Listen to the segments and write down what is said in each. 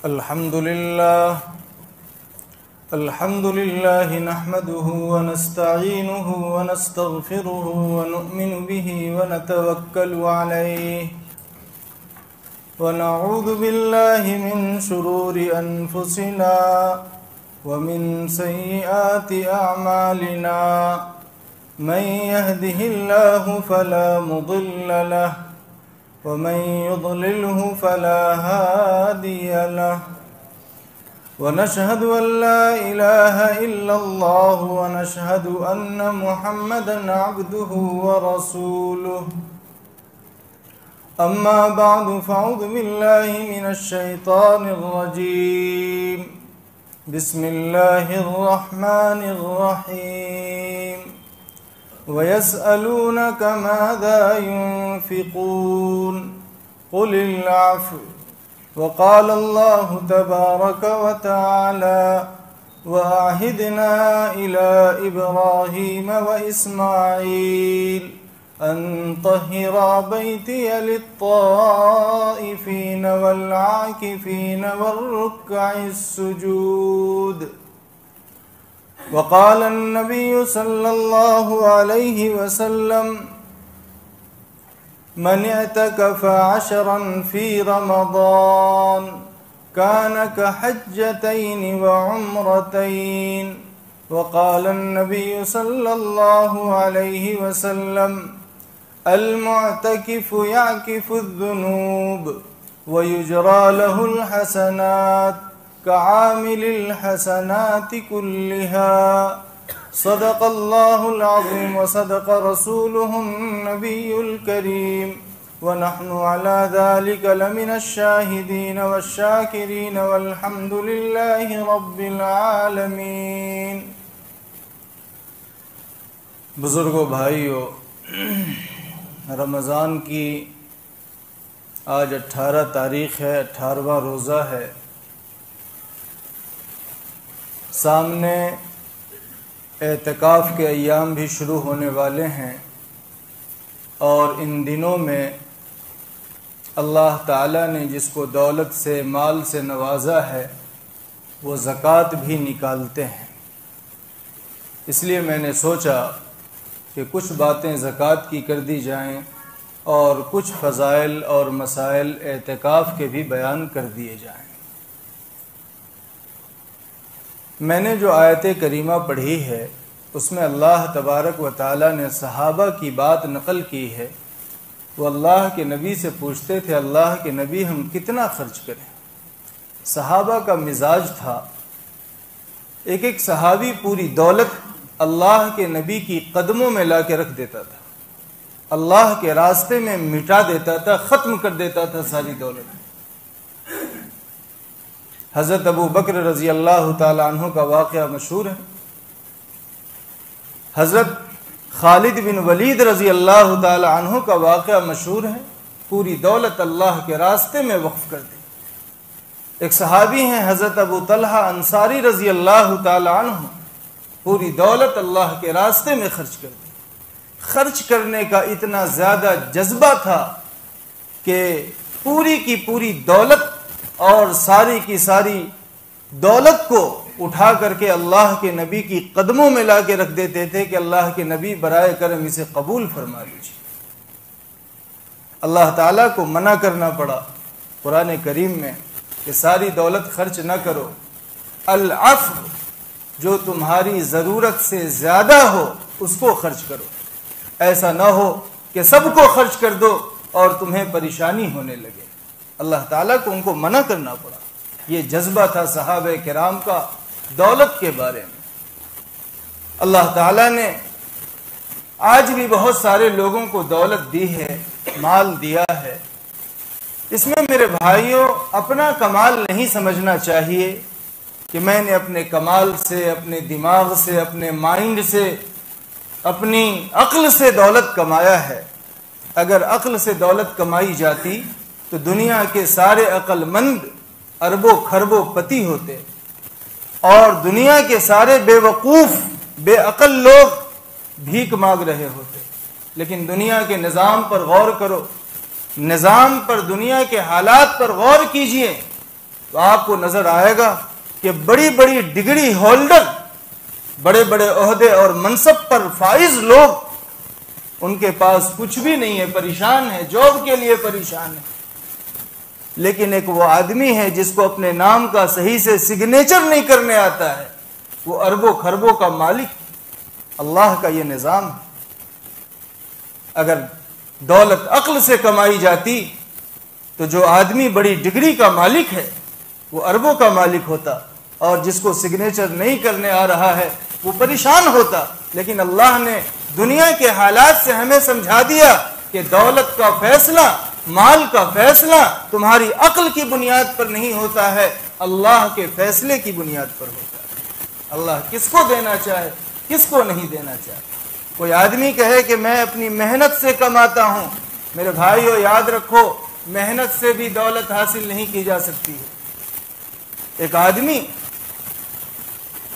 अल्हम्दुलिल्लाह नहमदुहु व नस्तईनुहु व नस्तगफिरुहु व नु'मिनु बिही व नतवक्कलु अलैहि व नऊज़ु बिल्लाहि मिन शुरूरि अनफुसिना व मिन सय्यिआति अअमालिना मन यहदिहिल्लाहु फला मुदिल्ल लहु व मन युद्लिलहु फला हादिय लहु व नशहदु अन ला इलाहा इल्लल्लाह व नशहदु अन्न मुहम्मदन अब्दुहु व रसूलुहु अम्मा बअदु फ़अऊज़ु बिल्लाहि मिनश शैतानिर रजीम बिस्मिल्लाहिर रहमानिर रहीम व यसअलूनक माज़ा युनफ़िक़ून क़ुलिल अफ़्व वक़ाल अल्लाहु तबारक व तआला वअहिदना इला इब्राहीम व इस्माईल अन तहिरा बैतिय लित्ताइफीन वल्आकिफीन वर्रुक्अइस्सुजूद वक़ाल अन्नबिय्यु सल्लल्लाहु अलैहि वसल्लम मन अतकफ़ अशरन फ़ी रमज़ान कान कहज्जतैन व उम्रतैन वक़ाल अन्नबिय्यु सल्लल्लाहु अलैहि वसल्लम अल मुअतकिफ़ु यअकिफ़ु ज़ुनूब व युजरा लहुल हसनात कआमिलिल हसनाति कुल्लिहा सदक़ल्लाहुल अज़ीम व सदक़ रसूलुहुन नबियुल करीम व नहनु अला ज़ालिका लमिनश शाहिदीन वश्शाकिरीन वल्हम्दुलिल्लाहि रब्बिल आलमीन। बुजुर्गों, भाइयों, रमज़ान की आज 18 तारीख़ है, 18वां रोज़ा है। सामने एतकाफ़ के अय्याम भी शुरू होने वाले हैं और इन दिनों में अल्लाह ताला ने जिसको दौलत से, माल से नवाजा है, वो ज़कात भी निकालते हैं। इसलिए मैंने सोचा कि कुछ बातें ज़कात की कर दी जाएं और कुछ फ़ज़ाइल और मसाइल एतकाफ़ के भी बयान कर दिए जाएं। मैंने जो आयत करीमा पढ़ी है उसमें अल्लाह तबारक व ताला ने सहाबा की बात नकल की है। वो अल्लाह के नबी से पूछते थे, अल्लाह के नबी हम कितना खर्च करें। सहाबा का मिजाज था, एक एक सहाबी पूरी दौलत अल्लाह के नबी की कदमों में ला के रख देता था, अल्लाह के रास्ते में मिटा देता था, ख़त्म कर देता था सारी दौलत। हज़रत अबू बकर रज़ी अल्लाह ताला अन्हु का वाक़या मशहूर है। हज़रत खालिद बिन वलीद रज़ी अल्लाह ताला अन्हु का वाक़या मशहूर है। पूरी दौलत अल्लाह के रास्ते में वक्फ़ कर दी। एक सहाबी हैं हज़रत अबू तलहा अंसारी रज़ी अल्लाह ताला अन्हु, पूरी दौलत अल्लाह के रास्ते में खर्च कर दी। खर्च करने का इतना ज़्यादा जज्बा था कि पूरी की पूरी दौलत और सारी की सारी दौलत को उठा करके अल्लाह के नबी की कदमों में ला के रख देते थे कि अल्लाह के नबी बराए करम इसे कबूल फरमा लीजिए। अल्लाह ताला को मना करना पड़ा कुरान करीम में कि सारी दौलत खर्च न करो, अल अफ़्व, जो तुम्हारी ज़रूरत से ज़्यादा हो उसको खर्च करो। ऐसा न हो कि सबको खर्च कर दो और तुम्हें परेशानी होने लगे। अल्लाह ताला को उनको मना करना पड़ा। ये जज्बा था सहाबे किराम का दौलत के बारे में। अल्लाह ताला ने आज भी बहुत सारे लोगों को दौलत दी है, माल दिया है। इसमें मेरे भाइयों अपना कमाल नहीं समझना चाहिए कि मैंने अपने कमाल से, अपने दिमाग से, अपने माइंड से, अपनी अक्ल से दौलत कमाया है। अगर अक्ल से दौलत कमाई जाती तो दुनिया के सारे अक्लमंद अरबों खरबों पति होते और दुनिया के सारे बेवकूफ़ बेअक्ल लोग भीख मांग रहे होते। लेकिन दुनिया के निज़ाम पर गौर करो, निज़ाम पर, दुनिया के हालात पर गौर कीजिए तो आपको नजर आएगा कि बड़ी बड़ी डिग्री होल्डर, बड़े बड़े ओहदे और मनसब पर फाइज लोग, उनके पास कुछ भी नहीं है, परेशान है, जॉब के लिए परेशान है। लेकिन एक वो आदमी है जिसको अपने नाम का सही से सिग्नेचर नहीं करने आता है, वो अरबों खरबों का मालिक। अल्लाह का ये निज़ाम है। अगर दौलत अक्ल से कमाई जाती तो जो आदमी बड़ी डिग्री का मालिक है वो अरबों का मालिक होता, और जिसको सिग्नेचर नहीं करने आ रहा है वो परेशान होता। लेकिन अल्लाह ने दुनिया के हालात से हमें समझा दिया कि दौलत का फैसला, माल का फैसला तुम्हारी अक्ल की बुनियाद पर नहीं होता है, अल्लाह के फैसले की बुनियाद पर होता है। अल्लाह किसको देना चाहे, किसको नहीं देना चाहे। कोई आदमी कहे कि मैं अपनी मेहनत से कमाता हूं, मेरे भाइयों याद रखो, मेहनत से भी दौलत हासिल नहीं की जा सकती है। एक आदमी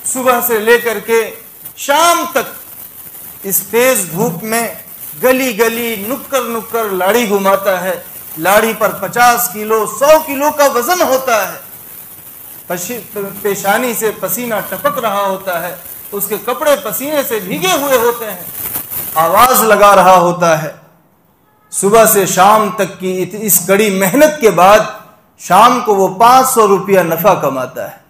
सुबह से लेकर के शाम तक इस तेज धूप में गली गली नुक्कर नुक्कर लाड़ी घुमाता है। लाड़ी पर 50 किलो 100 किलो का वजन होता है। पेशानी से पसीना टपक रहा होता है, उसके कपड़े पसीने से भीगे हुए होते हैं, आवाज लगा रहा होता है। सुबह से शाम तक की इस कड़ी मेहनत के बाद शाम को वो 500 रुपया नफा कमाता है,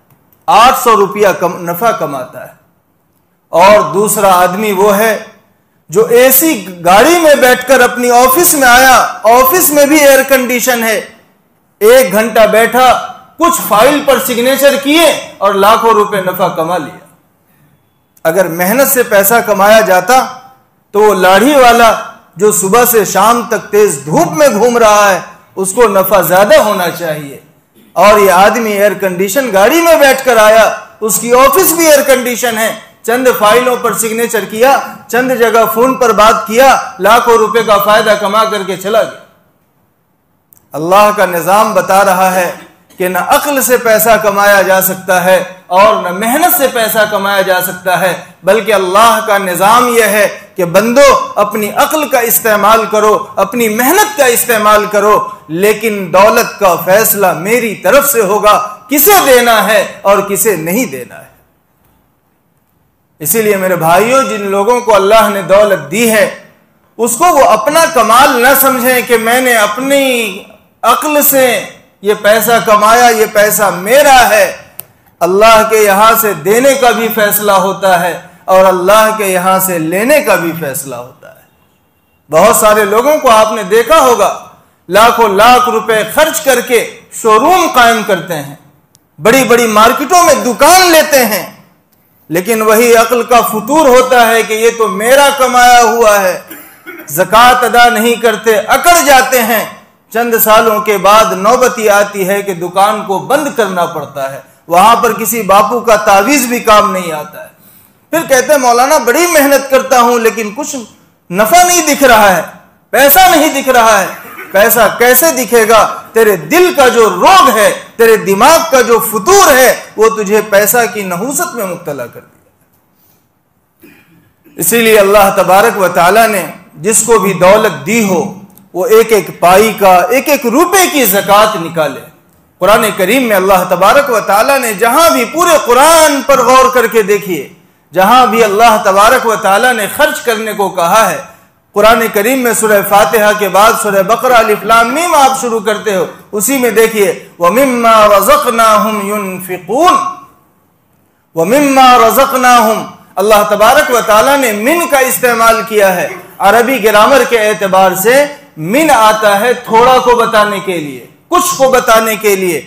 800 रुपया नफा कमाता है। और दूसरा आदमी वो है जो एसी गाड़ी में बैठकर अपनी ऑफिस में आया, ऑफिस में भी एयर कंडीशन है, 1 घंटा बैठा, कुछ फाइल पर सिग्नेचर किए और लाखों रुपए नफा कमा लिया। अगर मेहनत से पैसा कमाया जाता तो वो लाड़ी वाला जो सुबह से शाम तक तेज धूप में घूम रहा है उसको नफा ज्यादा होना चाहिए। और ये आदमी एयर कंडीशन गाड़ी में बैठकर आया, उसकी ऑफिस भी एयर कंडीशन है, चंद फाइलों पर सिग्नेचर किया, चंद जगह फोन पर बात किया, लाखों रुपए का फायदा कमा करके चला गया। अल्लाह का निजाम बता रहा है कि न अक्ल से पैसा कमाया जा सकता है और न मेहनत से पैसा कमाया जा सकता है, बल्कि अल्लाह का निजाम यह है कि बंदो अपनी अक्ल का इस्तेमाल करो, अपनी मेहनत का इस्तेमाल करो, लेकिन दौलत का फैसला मेरी तरफ से होगा, किसे देना है और किसे नहीं देना है। इसीलिए मेरे भाइयों, जिन लोगों को अल्लाह ने दौलत दी है उसको वो अपना कमाल न समझें कि मैंने अपनी अक्ल से ये पैसा कमाया, ये पैसा मेरा है। अल्लाह के यहां से देने का भी फैसला होता है और अल्लाह के यहां से लेने का भी फैसला होता है। बहुत सारे लोगों को आपने देखा होगा, लाखों लाख रुपए खर्च करके शोरूम कायम करते हैं, बड़ी बड़ी मार्केटों में दुकान लेते हैं, लेकिन वही अक्ल का फुतूर होता है कि ये तो मेरा कमाया हुआ है। ज़कात अदा नहीं करते, अकड़ जाते हैं। चंद सालों के बाद नौबती आती है कि दुकान को बंद करना पड़ता है, वहां पर किसी बापू का तावीज भी काम नहीं आता है। फिर कहते हैं मौलाना बड़ी मेहनत करता हूं लेकिन कुछ नफा नहीं दिख रहा है, पैसा नहीं दिख रहा है। पैसा कैसे दिखेगा? तेरे दिल का जो रोग है, तेरे दिमाग का जो फुतूर है, वो तुझे पैसा की नहूसत में मुब्तला कर दिया। इसीलिए अल्लाह तबारक व तआला ने जिसको भी दौलत दी हो वो एक एक पाई का, एक एक रुपए की ज़कात निकाले। कुरान करीम में अल्लाह तबारक व तआला ने जहां भी, पूरे कुरान पर गौर करके देखिए, जहां भी अल्लाह तबारक व तआला ने खर्च करने को कहा है, कुरान करीम में सूरह फातिहा के बाद सूरह बकरा अलिफ लाम मीम आप शुरू करते हो, उसी में देखिए व मिम्मा रज़क़नाहुम युनफ़िक़ून, व मिम्मा रज़क़नाहुम, अल्लाह तबारक व तआला ने मिन का इस्तेमाल किया है। अरबी ग्रामर के एतबार से मिन आता है थोड़ा को बताने के लिए, कुछ को बताने के लिए।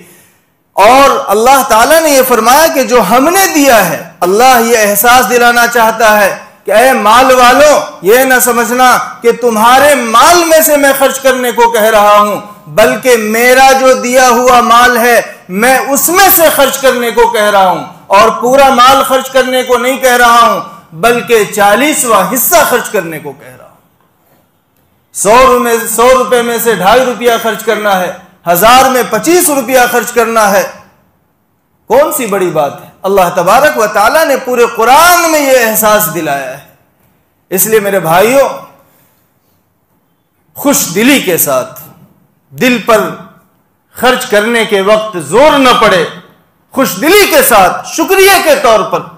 और अल्लाह ताला ने यह फरमाया कि जो हमने दिया है, अल्लाह ये एहसास दिलाना चाहता है कि ऐ माल वालों, ये ना समझना कि तुम्हारे माल में से मैं खर्च करने को कह रहा हूं, बल्कि मेरा जो दिया हुआ माल है मैं उसमें से खर्च करने को कह रहा हूं। और पूरा माल खर्च करने को नहीं कह रहा हूं, बल्कि 40वां हिस्सा खर्च करने को कह रहा हूं। 100 रुपए में से 2.5 रुपया खर्च करना है, 1000 में 25 रुपया खर्च करना है, कौन सी बड़ी बात है? अल्लाह तबारक व तआला ने पूरे कुरान में यह एहसास दिलाया है। इसलिए मेरे भाइयों, खुश दिली के साथ, दिल पर खर्च करने के वक्त जोर न पड़े, खुशदिली के साथ शुक्रिया के तौर पर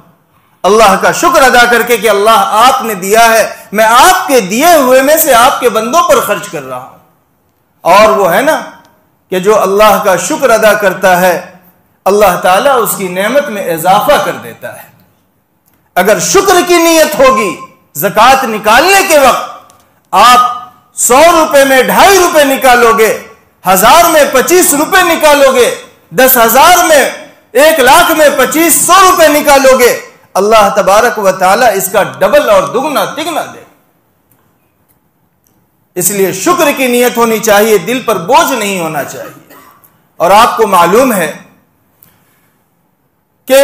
अल्लाह का शुक्र अदा करके कि अल्लाह आपने दिया है, मैं आपके दिए हुए में से आपके बंदों पर खर्च कर रहा हूं। और वो है ना कि जो अल्लाह का शुक्र अदा करता है अल्लाह ताला उसकी नेमत में इजाफा कर देता है। अगर शुक्र की नीयत होगी, ज़कात निकालने के वक्त आप 100 रुपए में 2.5 रुपए निकालोगे, 1000 में 25 रुपए निकालोगे, 10,000 में 1 लाख में 2500 रुपए निकालोगे, अल्लाह तबारक व ताला इसका डबल और दुगना तिगना दे। इसलिए शुक्र की नीयत होनी चाहिए, दिल पर बोझ नहीं होना चाहिए। और आपको मालूम है कि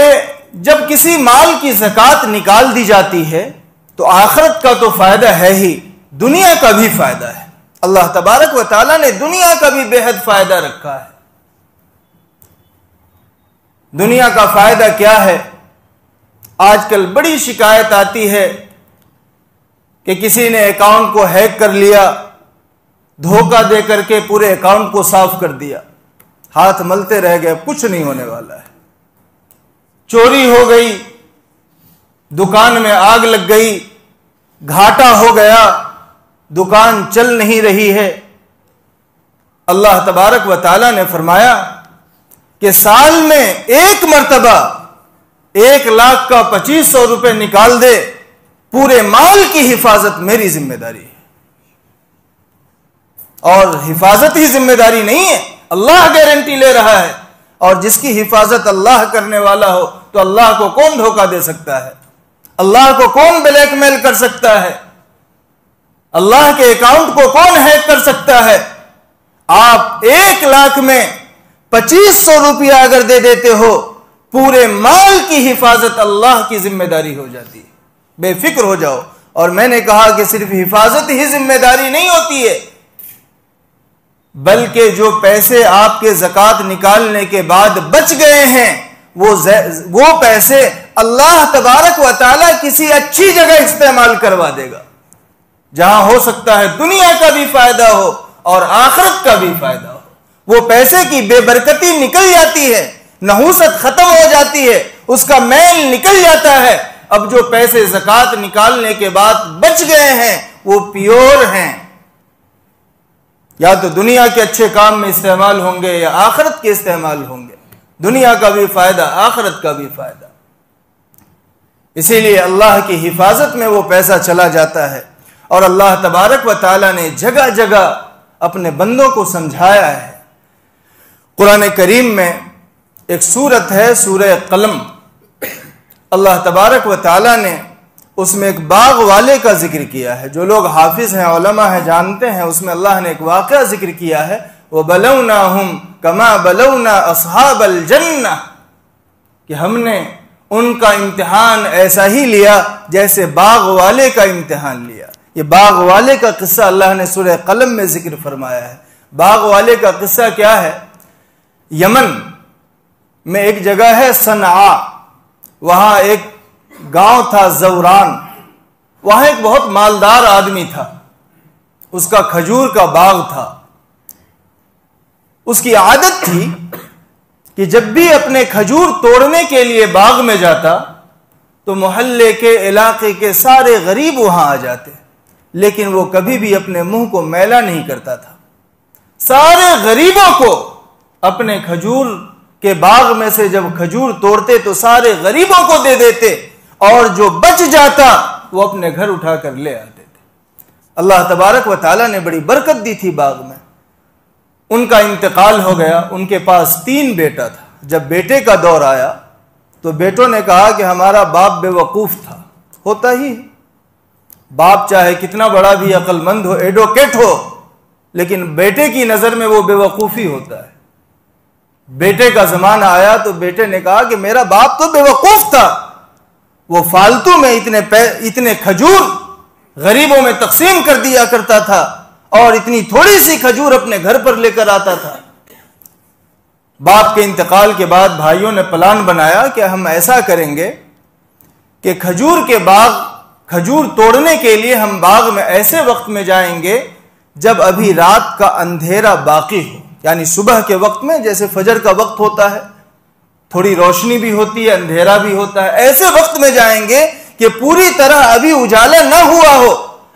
जब किसी माल की ज़कात निकाल दी जाती है तो आखिरत का तो फायदा है ही, दुनिया का भी फायदा है। अल्लाह तबारक व ताला ने दुनिया का भी बेहद फायदा रखा है। दुनिया का फायदा क्या है? आजकल बड़ी शिकायत आती है कि किसी ने अकाउंट को हैक कर लिया, धोखा दे करके पूरे अकाउंट को साफ कर दिया, हाथ मलते रह गए, कुछ नहीं होने वाला है। चोरी हो गई, दुकान में आग लग गई, घाटा हो गया, दुकान चल नहीं रही है। अल्लाह तबारक व ताला ने फरमाया कि साल में एक मर्तबा 1 लाख का 2500 रुपए निकाल दे, पूरे माल की हिफाजत मेरी जिम्मेदारी है। और हिफाजत ही जिम्मेदारी नहीं है, अल्लाह गारंटी ले रहा है। और जिसकी हिफाजत अल्लाह करने वाला हो तो अल्लाह को कौन धोखा दे सकता है? अल्लाह को कौन ब्लैकमेल कर सकता है? अल्लाह के अकाउंट को कौन हैक कर सकता है? आप 1 लाख में 2500 रुपया अगर दे देते हो, पूरे माल की हिफाजत अल्लाह की जिम्मेदारी हो जाती है। बेफिक्र हो जाओ। और मैंने कहा कि सिर्फ हिफाजत ही जिम्मेदारी नहीं होती है, बल्कि जो पैसे आपके ज़कात निकालने के बाद बच गए हैं वो पैसे अल्लाह तबारक व ताला किसी अच्छी जगह इस्तेमाल करवा देगा, जहां हो सकता है दुनिया का भी फायदा हो और आखिरत का भी फायदा हो। वो पैसे की बेबरकती निकल जाती है, नहूसत खत्म हो जाती है, उसका मैल निकल जाता है। अब जो पैसे ज़कात निकालने के बाद बच गए हैं वो प्योर हैं, या तो दुनिया के अच्छे काम में इस्तेमाल होंगे या आखिरत के इस्तेमाल होंगे। दुनिया का भी फायदा, आखिरत का भी फायदा। इसीलिए अल्लाह की हिफाजत में वो पैसा चला जाता है। और अल्लाह तबारक व ताला ने जगह जगह अपने बंदों को समझाया है। कुरान करीम में एक सूरत है, सूरह कलम। अल्लाह तबारक व ताला ने उसमें एक बाग वाले का जिक्र किया है। जो लोग हाफिज हैं, उलमा हैं, जानते हैं, उसमें अल्लाह ने एक वाक़या जिक्र किया है, वो बलौनाहुम कमा बलौना अस्हाबल जन्नह, कि हमने उनका इम्तिहान ऐसा ही लिया जैसे बाग वाले का इम्तिहान लिया। ये बाग वाले का किस्सा अल्लाह ने सूरह कलम में जिक्र फरमाया है। बाग वाले का किस्सा क्या है? यमन में एक जगह है सनआ, वहां एक गांव था ज़ौरान। वहां एक बहुत मालदार आदमी था, उसका खजूर का बाग था। उसकी आदत थी कि जब भी अपने खजूर तोड़ने के लिए बाग में जाता तो मोहल्ले के इलाके के सारे गरीब वहां आ जाते, लेकिन वो कभी भी अपने मुंह को मैला नहीं करता था। सारे गरीबों को अपने खजूर के बाग में से जब खजूर तोड़ते तो सारे गरीबों को दे देते, और जो बच जाता वो अपने घर उठा कर ले आते थे। अल्लाह तबारक व ताला ने बड़ी बरकत दी थी बाग में। उनका इंतकाल हो गया। उनके पास 3 बेटा था। जब बेटे का दौर आया तो बेटों ने कहा कि हमारा बाप बेवकूफ था। होता ही, बाप चाहे कितना बड़ा भी अक्लमंद हो, एडवोकेट हो, लेकिन बेटे की नजर में वो बेवकूफी होता है। बेटे का जमाना आया तो बेटे ने कहा कि मेरा बाप तो बेवकूफ था, वो फालतू में इतने खजूर गरीबों में तकसीम कर दिया करता था और इतनी थोड़ी सी खजूर अपने घर पर लेकर आता था। बाप के इंतकाल के बाद भाइयों ने प्लान बनाया कि हम ऐसा करेंगे कि खजूर तोड़ने के लिए हम बाग में ऐसे वक्त में जाएंगे जब अभी रात का अंधेरा बाकी हो, यानी सुबह के वक्त में, जैसे फजर का वक्त होता है, थोड़ी रोशनी भी होती है, अंधेरा भी होता है, ऐसे वक्त में जाएंगे कि पूरी तरह अभी उजाला न हुआ हो,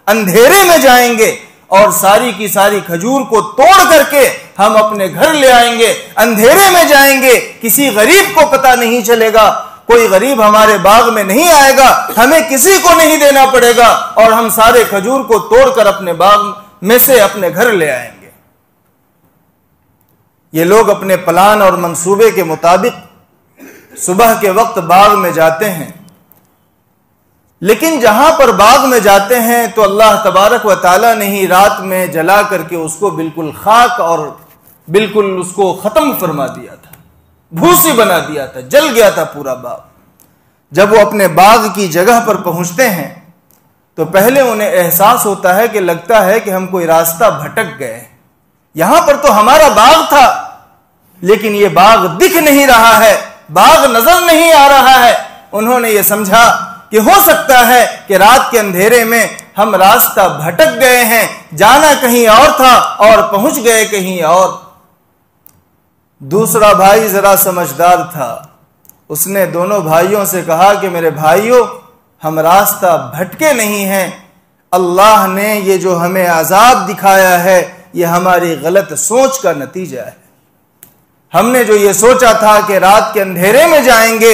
अंधेरे में जाएंगे और सारी की सारी खजूर को तोड़ करके हम अपने घर ले आएंगे। अंधेरे में जाएंगे, किसी गरीब को पता नहीं चलेगा, कोई गरीब हमारे बाग में नहीं आएगा, हमें किसी को नहीं देना पड़ेगा और हम सारे खजूर को तोड़कर अपने बाग में से अपने घर ले आएंगे। ये लोग अपने प्लान और मंसूबे के मुताबिक सुबह के वक्त बाग में जाते हैं, लेकिन जहां पर बाग में जाते हैं तो अल्लाह तबारक व ताला ने ही रात में जला करके उसको बिल्कुल खाक और बिल्कुल उसको खत्म फरमा दिया था, भूसी बना दिया था, जल गया था पूरा बाग। जब वो अपने बाग की जगह पर पहुंचते हैं तो पहले उन्हें एहसास होता है कि लगता है कि हम कोई रास्ता भटक गए, यहां पर तो हमारा बाग था लेकिन ये बाग दिख नहीं रहा है, बाग नजर नहीं आ रहा है। उन्होंने ये समझा कि हो सकता है कि रात के अंधेरे में हम रास्ता भटक गए हैं, जाना कहीं और था और पहुंच गए कहीं और। दूसरा भाई जरा समझदार था, उसने दोनों भाइयों से कहा कि मेरे भाइयों, हम रास्ता भटके नहीं हैं, अल्लाह ने ये जो हमें अजाब दिखाया है ये हमारी गलत सोच का नतीजा है। हमने जो ये सोचा था कि रात के अंधेरे में जाएंगे,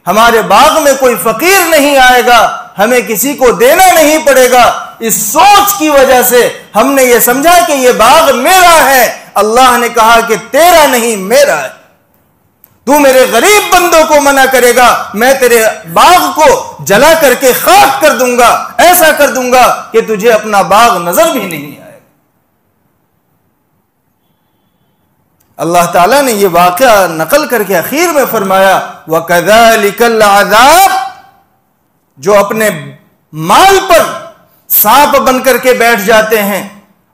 हमारे बाग में कोई फकीर नहीं आएगा, हमें किसी को देना नहीं पड़ेगा, इस सोच की वजह से हमने ये समझा कि ये बाग मेरा है। अल्लाह ने कहा कि तेरा नहीं, मेरा है। तू मेरे गरीब बंदों को मना करेगा, मैं तेरे बाग को जला करके खाक कर दूंगा, ऐसा कर दूंगा कि तुझे अपना बाग नजर भी नहीं आएगा। अल्लाह ताला ने यह वाक़या नकल करके आखिर में फरमाया, वकज़ालिकल अज़ाब, जो अपने माल पर सांप बन करके बैठ जाते हैं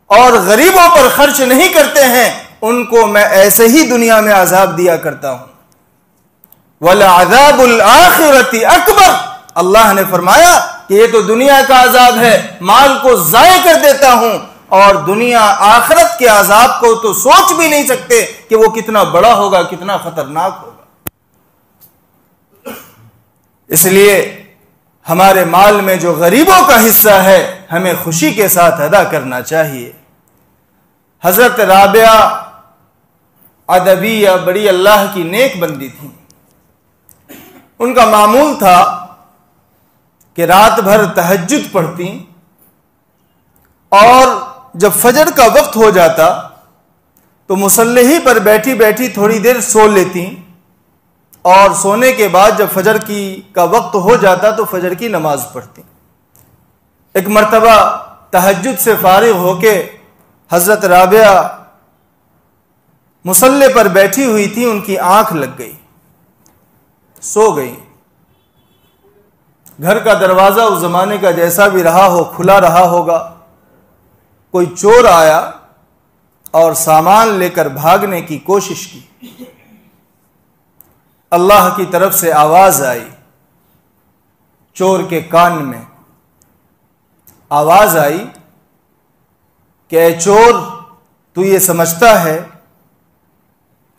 और गरीबों पर खर्च नहीं करते हैं, उनको मैं ऐसे ही दुनिया में अजाब दिया करता हूं। वलअज़ाबुल आखिरति अकबर, अल्लाह ने फरमाया कि ये तो दुनिया का अजाब है, माल को जाया कर देता हूं, और दुनिया आखिरत के अजाब को तो सोच भी नहीं सकते कि वो कितना बड़ा होगा, कितना खतरनाक होगा। इसलिए हमारे माल में जो गरीबों का हिस्सा है हमें खुशी के साथ अदा करना चाहिए। हजरत राबिया अदबिया बड़ी अल्लाह की नेक बंदी थी। उनका मामूल था कि रात भर तहज्जुद पढ़ती और जब फजर का वक्त हो जाता तो मुसल्ले ही पर बैठी बैठी थोड़ी देर सो लेती, और सोने के बाद जब फजर का वक्त हो जाता तो फजर की नमाज पढ़ती। एक मर्तबा तहज्जुद से फारिग होके हजरत राबिया मुसल्ले पर बैठी हुई थी, उनकी आंख लग गई, सो गई। घर का दरवाजा उस जमाने का जैसा भी रहा हो खुला रहा होगा। कोई चोर आया और सामान लेकर भागने की कोशिश की। अल्लाह की तरफ से आवाज आई, चोर के कान में आवाज आई कि ऐ चोर, तू ये समझता है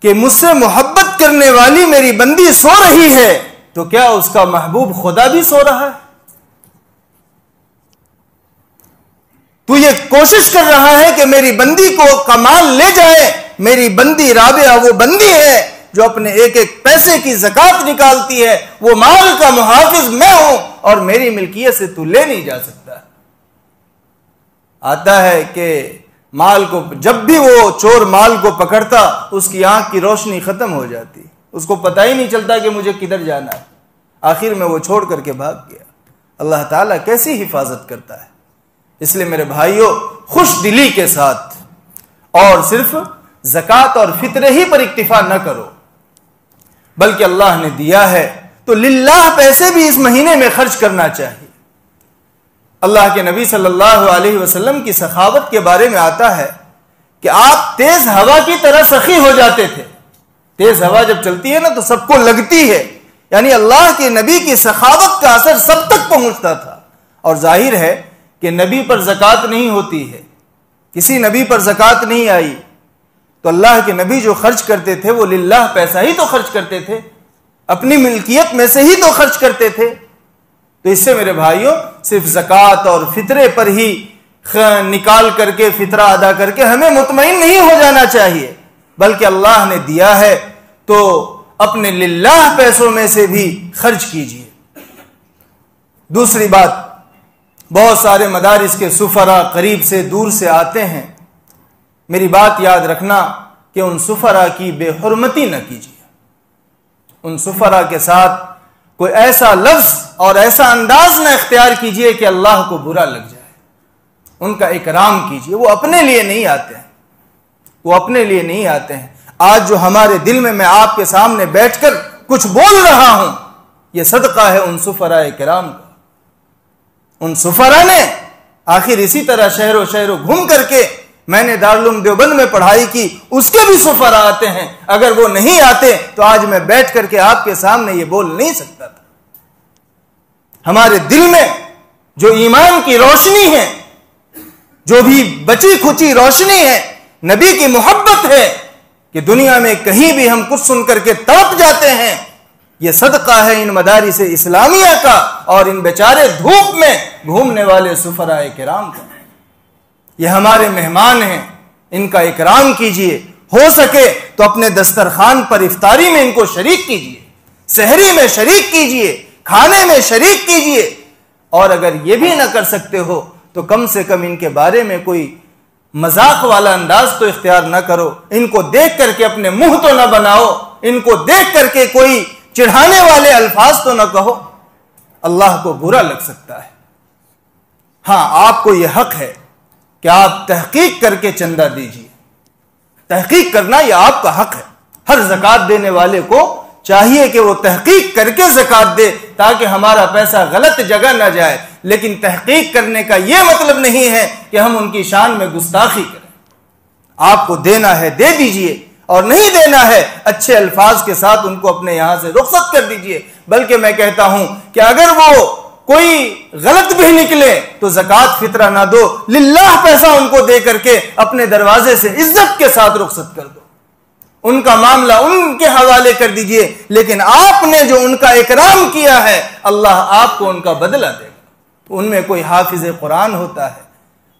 कि मुझसे मोहब्बत करने वाली मेरी बंदी सो रही है, तो क्या उसका महबूब खुदा भी सो रहा है? तू ये कोशिश कर रहा है कि मेरी बंदी को कमाल ले जाए। मेरी बंदी राबिया वो बंदी है जो अपने एक एक पैसे की ज़कात निकालती है, वो माल का मुहाफिज मैं हूं और मेरी मिल्कियत से तू ले नहीं जा सकता। आता है कि माल को, जब भी वो चोर माल को पकड़ता उसकी आंख की रोशनी खत्म हो जाती, उसको पता ही नहीं चलता कि मुझे किधर जाना है। आखिर में वो छोड़ करके भाग गया। अल्लाह ताला कैसी हिफाजत करता है। इसलिए मेरे भाइयों, खुश दिली के साथ और सिर्फ ज़कात और फित्रे ही पर इक्तिफा न करो, बल्कि अल्लाह ने दिया है तो लिल्लाह पैसे भी इस महीने में खर्च करना चाहिए। अल्लाह के नबी सल्लल्लाहु अलैहि वसल्लम की सखावत के बारे में आता है कि आप तेज हवा की तरह सखी हो जाते थे। तेज हवा जब चलती है ना तो सबको लगती है, यानी अल्लाह के नबी की सखावत का असर सब तक पहुंचता था। और जाहिर है कि नबी पर ज़कात नहीं होती है, किसी नबी पर ज़कात नहीं आई, तो अल्लाह के नबी जो खर्च करते थे वो लिल्लाह पैसा ही तो खर्च करते थे, अपनी मिल्कियत में से ही तो खर्च करते थे। तो इससे मेरे भाइयों सिर्फ ज़कात और फितरे पर ही निकाल करके फितरा अदा करके हमें मुतमईन नहीं हो जाना चाहिए, बल्कि अल्लाह ने दिया है तो अपने लिल्लाह पैसों में से भी खर्च कीजिए। दूसरी बात, बहुत सारे मदारिस के सुफरा करीब से दूर से आते हैं। मेरी बात याद रखना कि उन सुफरा की बेहुरमती न कीजिए। उन सुफरा के साथ कोई ऐसा लफ्ज और ऐसा अंदाज न इख्तियार कीजिए कि अल्लाह को बुरा लग जाए। उनका इकराम कीजिए। वो अपने लिए नहीं आते हैं, वो अपने लिए नहीं आते हैं। आज जो हमारे दिल में मैं आपके सामने बैठकर कुछ बोल रहा हूं, यह सदका है उन सुफरा किराम का। उन सुफरा ने आखिर इसी तरह शहरों शहरों घूम करके, मैंने दारुल उलूम देवबंद में पढ़ाई की, उसके भी सुफरा आते हैं। अगर वो नहीं आते तो आज मैं बैठ करके आपके सामने ये बोल नहीं सकता था। हमारे दिल में जो ईमान की रोशनी है, जो भी बची खुची रोशनी है, नबी की मोहब्बत है कि दुनिया में कहीं भी हम कुछ सुन करके तड़प जाते हैं, यह सदका है इन मदारिस इस्लामिया का और इन बेचारे धूप में घूमने वाले सुफरा किराम का। ये हमारे मेहमान हैं, इनका इकराम कीजिए। हो सके तो अपने दस्तरखान पर इफ्तारी में इनको शरीक कीजिए, सहरी में शरीक कीजिए, खाने में शरीक कीजिए। और अगर ये भी ना कर सकते हो तो कम से कम इनके बारे में कोई मजाक वाला अंदाज तो इख्तियार ना करो। इनको देख करके अपने मुंह तो ना बनाओ, इनको देख करके कोई चिढ़ाने वाले अल्फाज तो ना कहो, अल्लाह को बुरा लग सकता है। हां, आपको यह हक है कि आप तहकीक करके चंदा दीजिए। तहकीक करना यह आपका हक है। हर ज़कात देने वाले को चाहिए कि वो तहकीक करके ज़कात दे, ताकि हमारा पैसा गलत जगह ना जाए। लेकिन तहकीक करने का यह मतलब नहीं है कि हम उनकी शान में गुस्ताखी करें। आपको देना है दे दीजिए, और नहीं देना है अच्छे अल्फाज के साथ उनको अपने यहां से रुखसत कर दीजिए। बल्कि मैं कहता हूं कि अगर वो कोई गलत भी निकले तो ज़कात फितरा ना दो, लिल्लाह पैसा उनको दे करके अपने दरवाजे से इज्जत के साथ रुखसत कर दो। उनका मामला उनके हवाले कर दीजिए। लेकिन आपने जो उनका इकराम किया है, अल्लाह आपको उनका बदला देगा। उनमें कोई हाफिज कुरान होता है,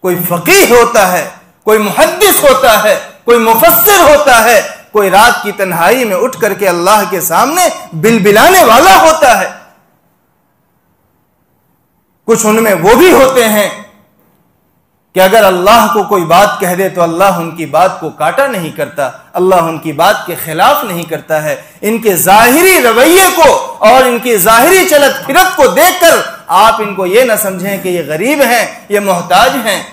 कोई फकीह होता है, कोई मुहद्दिस होता है, कोई मुफस्सिर होता है, कोई रात की तन्हाई में उठ करके अल्लाह के सामने बिलबिलाने वाला होता है। कुछ उनमें वो भी होते हैं कि अगर अल्लाह को कोई बात कह दे तो अल्लाह उनकी बात को काटा नहीं करता, अल्लाह उनकी बात के खिलाफ नहीं करता है। इनके जाहिरी रवैये को और इनकी जाहिरी चलत फिरत को देखकर आप इनको ये ना समझें कि ये गरीब हैं, ये मोहताज हैं,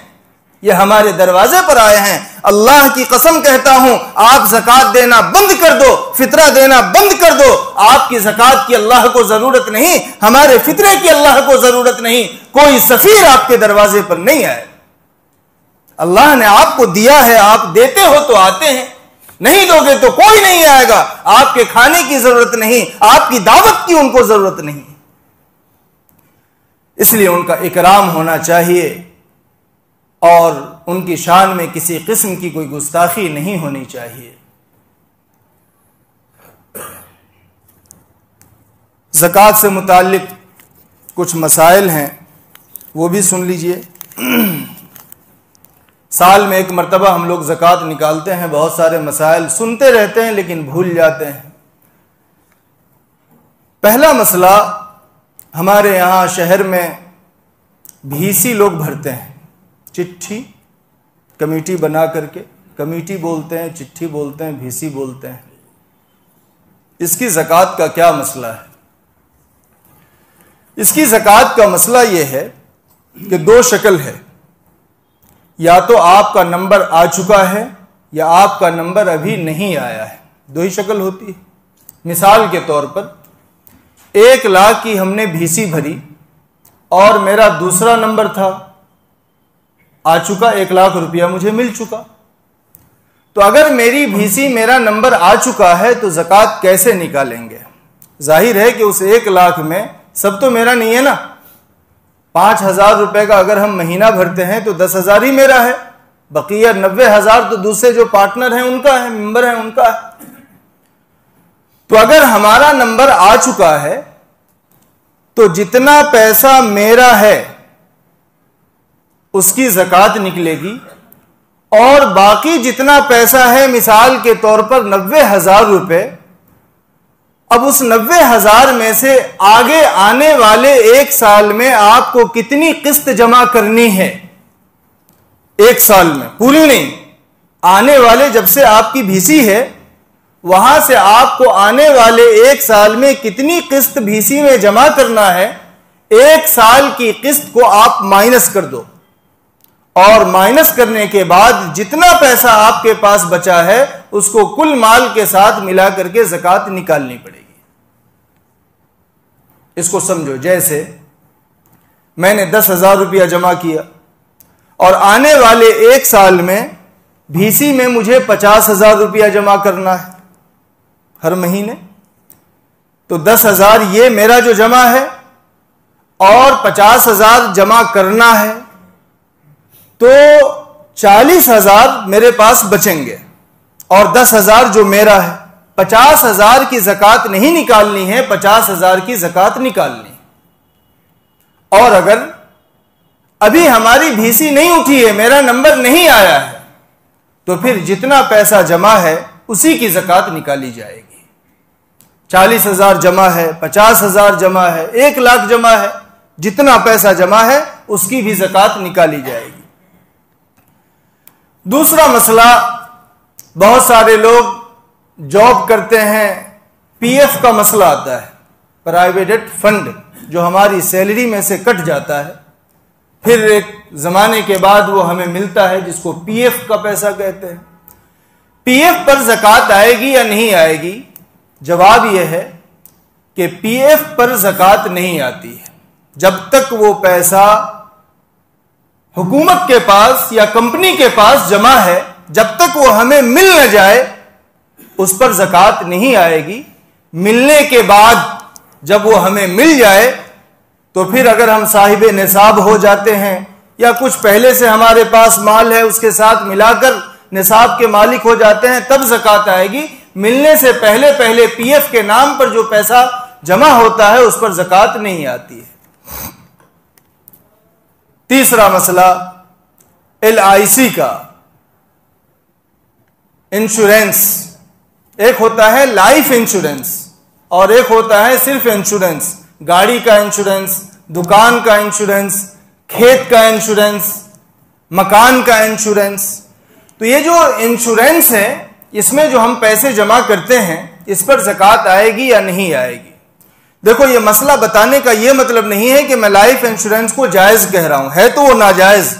ये हमारे दरवाजे पर आए हैं। अल्लाह की कसम कहता हूं, आप ज़कात देना बंद कर दो, फितरा देना बंद कर दो। आपकी ज़कात की अल्लाह को जरूरत नहीं, हमारे फितरे की अल्लाह को जरूरत नहीं। कोई सफीर आपके दरवाजे पर नहीं आए। अल्लाह ने आपको दिया है, आप देते हो तो आते हैं, नहीं दोगे तो कोई नहीं आएगा। आपके खाने की जरूरत नहीं, आपकी दावत की उनको जरूरत नहीं। इसलिए उनका इकराम होना चाहिए और उनकी शान में किसी किस्म की कोई गुस्ताखी नहीं होनी चाहिए। ज़कात से मुताल्लिक कुछ मसाइल हैं, वो भी सुन लीजिए। साल में एक मरतबा हम लोग ज़कात निकालते हैं, बहुत सारे मसाइल सुनते रहते हैं लेकिन भूल जाते हैं। पहला मसला, हमारे यहाँ शहर में भीसी लोग भरते हैं, चिट्ठी कमेटी बना करके, कमेटी बोलते हैं, चिट्ठी बोलते हैं, भीसी बोलते हैं। इसकी ज़कात का क्या मसला है? इसकी ज़कात का मसला यह है कि दो शक्ल है, या तो आपका नंबर आ चुका है या आपका नंबर अभी नहीं आया है, दो ही शक्ल होती है। मिसाल के तौर पर 1 लाख की हमने भीसी भरी और मेरा दूसरा नंबर था, आ चुका, 1 लाख रुपया मुझे मिल चुका। तो अगर मेरी भीसी, मेरा नंबर आ चुका है तो ज़कात कैसे निकालेंगे? जाहिर है कि उस 1 लाख में सब तो मेरा नहीं है ना। 5,000 रुपए का अगर हम महीना भरते हैं तो 10,000 ही मेरा है। बकिया 90,000 तो दूसरे जो पार्टनर हैं उनका है, मेंबर हैं उनका है। तो अगर हमारा नंबर आ चुका है तो जितना पैसा मेरा है उसकी ज़कात निकलेगी, और बाकी जितना पैसा है, मिसाल के तौर पर 90,000 रुपए, अब उस 90,000 में से आगे आने वाले एक साल में आपको कितनी किस्त जमा करनी है, एक साल में पूरी नहीं, आने वाले जब से आपकी भीसी है वहां से आपको आने वाले एक साल में कितनी किस्त भीसी में जमा करना है, एक साल की किस्त को आप माइनस कर दो, और माइनस करने के बाद जितना पैसा आपके पास बचा है उसको कुल माल के साथ मिला करके ज़कात निकालनी पड़ेगी। इसको समझो, जैसे मैंने 10,000 रुपया जमा किया और आने वाले एक साल में भीसी में मुझे 50,000 रुपया जमा करना है हर महीने, तो 10,000 ये मेरा जो जमा है और 50,000 जमा करना है, तो 40,000 मेरे पास बचेंगे, और 10,000 जो मेरा है, 50,000 की ज़कात नहीं निकालनी है, 50,000 की ज़कात निकालनी। और अगर अभी हमारी भीसी नहीं उठी है, मेरा नंबर नहीं आया है, तो फिर जितना पैसा जमा है उसी की ज़कात निकाली जाएगी। 40,000 जमा है, 50,000 जमा है, 1,00,000 जमा है, जितना पैसा जमा है उसकी भी ज़कात निकाली जाएगी। दूसरा मसला, बहुत सारे लोग जॉब करते हैं, पीएफ का मसला आता है, प्राइवेट फंड, जो हमारी सैलरी में से कट जाता है, फिर एक जमाने के बाद वो हमें मिलता है, जिसको पीएफ का पैसा कहते हैं। पीएफ पर ज़कात आएगी या नहीं आएगी? जवाब यह है कि पीएफ पर ज़कात नहीं आती है जब तक वो पैसा हुकूमत के पास या कंपनी के पास जमा है, जब तक वो हमें मिल न जाए उस पर ज़कात नहीं आएगी। मिलने के बाद जब वो हमें मिल जाए तो फिर अगर हम साहिब निसाब हो जाते हैं या कुछ पहले से हमारे पास माल है उसके साथ मिलाकर निसाब के मालिक हो जाते हैं, तब ज़कात आएगी। मिलने से पहले पहले पीएफ के नाम पर जो पैसा जमा होता है उस पर ज़कात नहीं आती है। तीसरा मसला, LIC का इंश्योरेंस। एक होता है लाइफ इंश्योरेंस और एक होता है सिर्फ इंश्योरेंस। गाड़ी का इंश्योरेंस, दुकान का इंश्योरेंस, खेत का इंश्योरेंस, मकान का इंश्योरेंस। तो ये जो इंश्योरेंस है, इसमें जो हम पैसे जमा करते हैं, इस पर ज़कात आएगी या नहीं आएगी? देखो, ये मसला बताने का ये मतलब नहीं है कि मैं लाइफ इंश्योरेंस को जायज़ कह रहा हूं, है तो वो नाजायज़,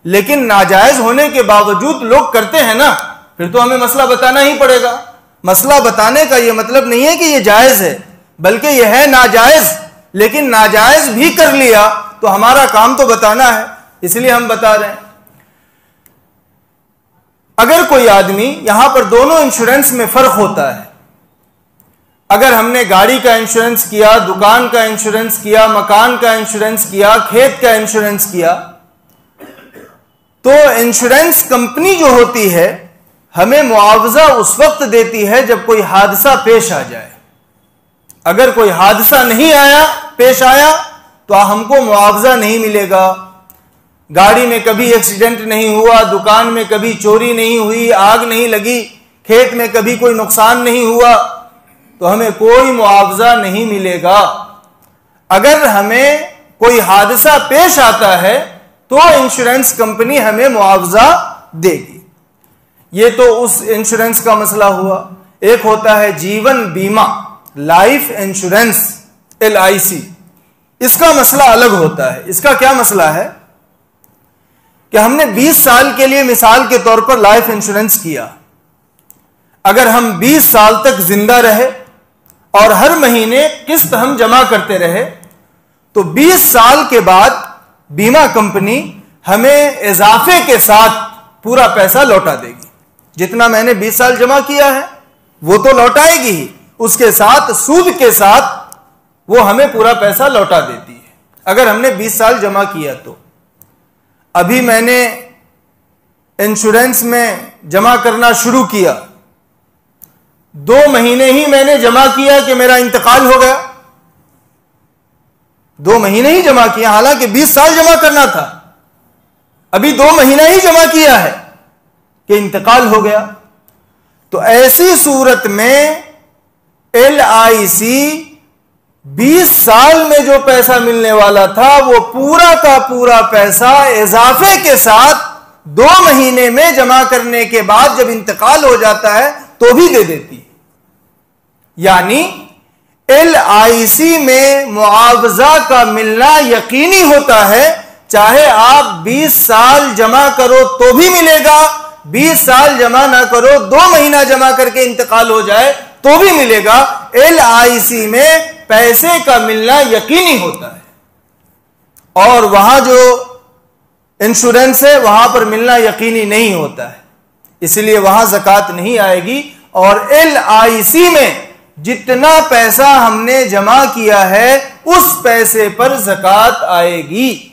लेकिन नाजायज़ होने के बावजूद लोग करते हैं ना, फिर तो हमें मसला बताना ही पड़ेगा। मसला बताने का ये मतलब नहीं है कि ये जायज़ है, बल्कि यह है नाजायज़, लेकिन नाजायज़ भी कर लिया तो हमारा काम तो बताना है, इसलिए हम बता रहे हैं। अगर कोई आदमी, यहां पर दोनों इंश्योरेंस में फर्क होता है। अगर हमने गाड़ी का इंश्योरेंस किया, दुकान का इंश्योरेंस किया, मकान का इंश्योरेंस किया, खेत का इंश्योरेंस किया, तो इंश्योरेंस कंपनी जो होती है हमें मुआवजा उस वक्त देती है जब कोई हादसा पेश आ जाए। अगर कोई हादसा नहीं पेश आया तो हमको मुआवजा नहीं मिलेगा। गाड़ी में कभी एक्सीडेंट नहीं हुआ, दुकान में कभी चोरी नहीं हुई, आग नहीं लगी, खेत में कभी कोई नुकसान नहीं हुआ, तो हमें कोई मुआवजा नहीं मिलेगा। अगर हमें कोई हादसा पेश आता है तो इंश्योरेंस कंपनी हमें मुआवजा देगी। ये तो उस इंश्योरेंस का मसला हुआ। एक होता है जीवन बीमा, लाइफ इंश्योरेंस, LIC। इसका मसला अलग होता है। इसका क्या मसला है कि हमने 20 साल के लिए मिसाल के तौर पर लाइफ इंश्योरेंस किया। अगर हम 20 साल तक जिंदा रहे और हर महीने किस्त हम जमा करते रहे, तो 20 साल के बाद बीमा कंपनी हमें इजाफे के साथ पूरा पैसा लौटा देगी। जितना मैंने 20 साल जमा किया है वो तो लौटाएगी ही, उसके साथ सूद के साथ वो हमें पूरा पैसा लौटा देती है। अगर हमने 20 साल जमा किया तो अभी मैंने इंश्योरेंस में जमा करना शुरू किया, 2 महीने ही मैंने जमा किया कि मेरा इंतकाल हो गया। 2 महीने ही जमा किया, हालांकि 20 साल जमा करना था, अभी 2 महीना ही जमा किया है कि इंतकाल हो गया। तो ऐसी सूरत में LIC 20 साल में जो पैसा मिलने वाला था वो पूरा का पूरा पैसा इजाफे के साथ 2 महीने में जमा करने के बाद जब इंतकाल हो जाता है तो भी दे देती है। यानी LIC में मुआवजा का मिलना यकीनी होता है, चाहे आप 20 साल जमा करो तो भी मिलेगा, 20 साल जमा ना करो, 2 महीना जमा करके इंतकाल हो जाए तो भी मिलेगा। LIC में पैसे का मिलना यकीनी होता है और वहां जो इंश्योरेंस है वहां पर मिलना यकीनी नहीं होता है, इसलिए वहां ज़कात नहीं आएगी। और LIC में जितना पैसा हमने जमा किया है उस पैसे पर ज़कात आएगी,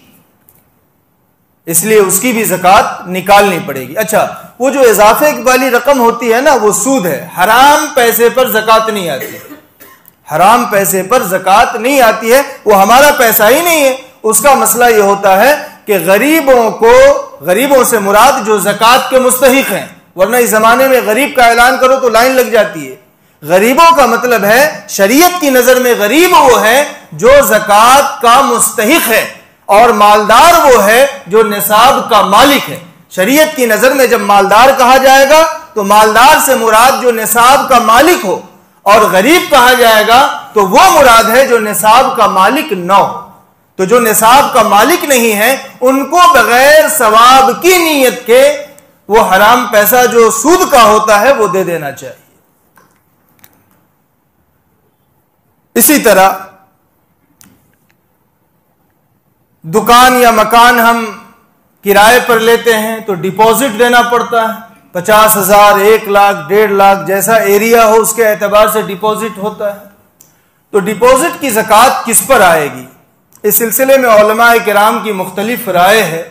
इसलिए उसकी भी ज़कात निकालनी पड़ेगी। अच्छा, वो जो इजाफे वाली रकम होती है ना, वो सूद है, हराम पैसे पर ज़कात नहीं आती है, हराम पैसे पर ज़कात नहीं आती है, वो हमारा पैसा ही नहीं है। उसका मसला यह होता है कि गरीबों से मुराद जो ज़कात के मुस्तहिक हैं, वरना इस जमाने में गरीब का ऐलान करो तो लाइन लग जाती है। गरीबों का मतलब है, शरीयत की नजर में गरीब वो है जो ज़कात का मुस्तहिक है, और मालदार वो है जो निसाब का मालिक है। शरीयत की नजर में जब मालदार कहा जाएगा तो मालदार से मुराद जो निसाब का मालिक हो, और गरीब कहा जाएगा तो वो मुराद है जो निसाब का मालिक न हो। तो जो निसाब का मालिक नहीं है उनको बगैर सवाब की नीयत के वो हराम पैसा जो सूद का होता है वो दे देना चाहिए। इसी तरह दुकान या मकान हम किराए पर लेते हैं तो डिपॉजिट देना पड़ता है, 50,000, 1 लाख, 1.5 लाख, जैसा एरिया हो उसके एतबार से डिपॉजिट होता है। तो डिपॉजिट की ज़कात किस पर आएगी, इस सिलसिले में उलमाए किराम की मुख्तलिफ राय है।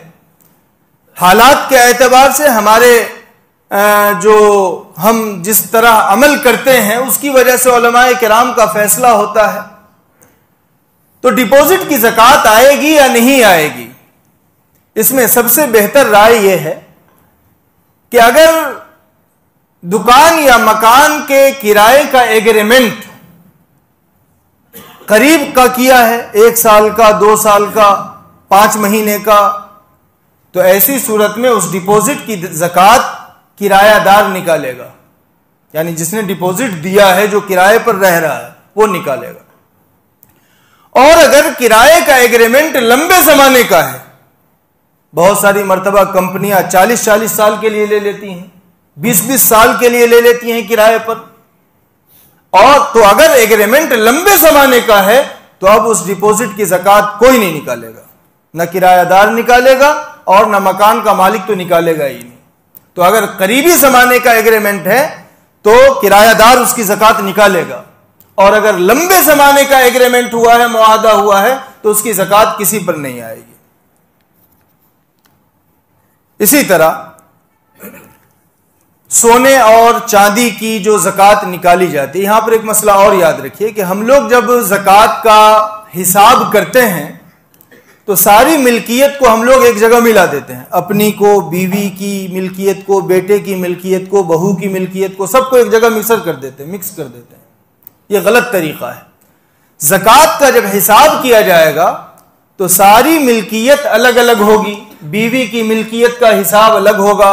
हालात के एतबार से हमारे जो हम जिस तरह अमल करते हैं उसकी वजह से उलमाए किराम का फैसला होता है। तो डिपॉजिट की ज़कात आएगी या नहीं आएगी, इसमें सबसे बेहतर राय यह है कि अगर दुकान या मकान के किराए का एग्रीमेंट करीब का किया है, 1 साल का, 2 साल का, 5 महीने का, तो ऐसी सूरत में उस डिपॉजिट की ज़कात किरायादार निकालेगा, यानी जिसने डिपॉजिट दिया है, जो किराए पर रह रहा है वो निकालेगा। और अगर किराए का एग्रीमेंट लंबे ज़माने का है, बहुत सारी मर्तबा कंपनियां 40-40 साल के लिए ले लेती हैं, 20-20 साल के लिए ले लेती हैं किराए पर, और तो अगर एग्रीमेंट लंबे ज़माने का है तो अब उस डिपॉजिट की ज़कात कोई नहीं निकालेगा, न किरायादार निकालेगा और न मकान का मालिक तो निकालेगा ही नहीं। तो अगर करीबी ज़माने का एग्रीमेंट है तो किरायादार उसकी ज़कात निकालेगा, और अगर लंबे ज़माने का एग्रीमेंट हुआ है, मुआहदा हुआ है, तो उसकी ज़कात किसी पर नहीं आएगी। इसी तरह सोने और चांदी की जो ज़कात निकाली जाती है, यहां पर एक मसला और याद रखिए कि हम लोग जब ज़कात का हिसाब करते हैं तो सारी मिल्कियत को हम लोग एक जगह मिला देते हैं, अपनी को, बीवी की मिल्कियत को, बेटे की मिल्कियत को, बहू की मिल्कियत को, सबको एक जगह मिक्स कर देते हैं। यह गलत तरीका है। ज़कात का जब हिसाब किया जाएगा तो सारी मिल्कियत अलग अलग होगी, बीवी की मिल्कियत का हिसाब अलग होगा,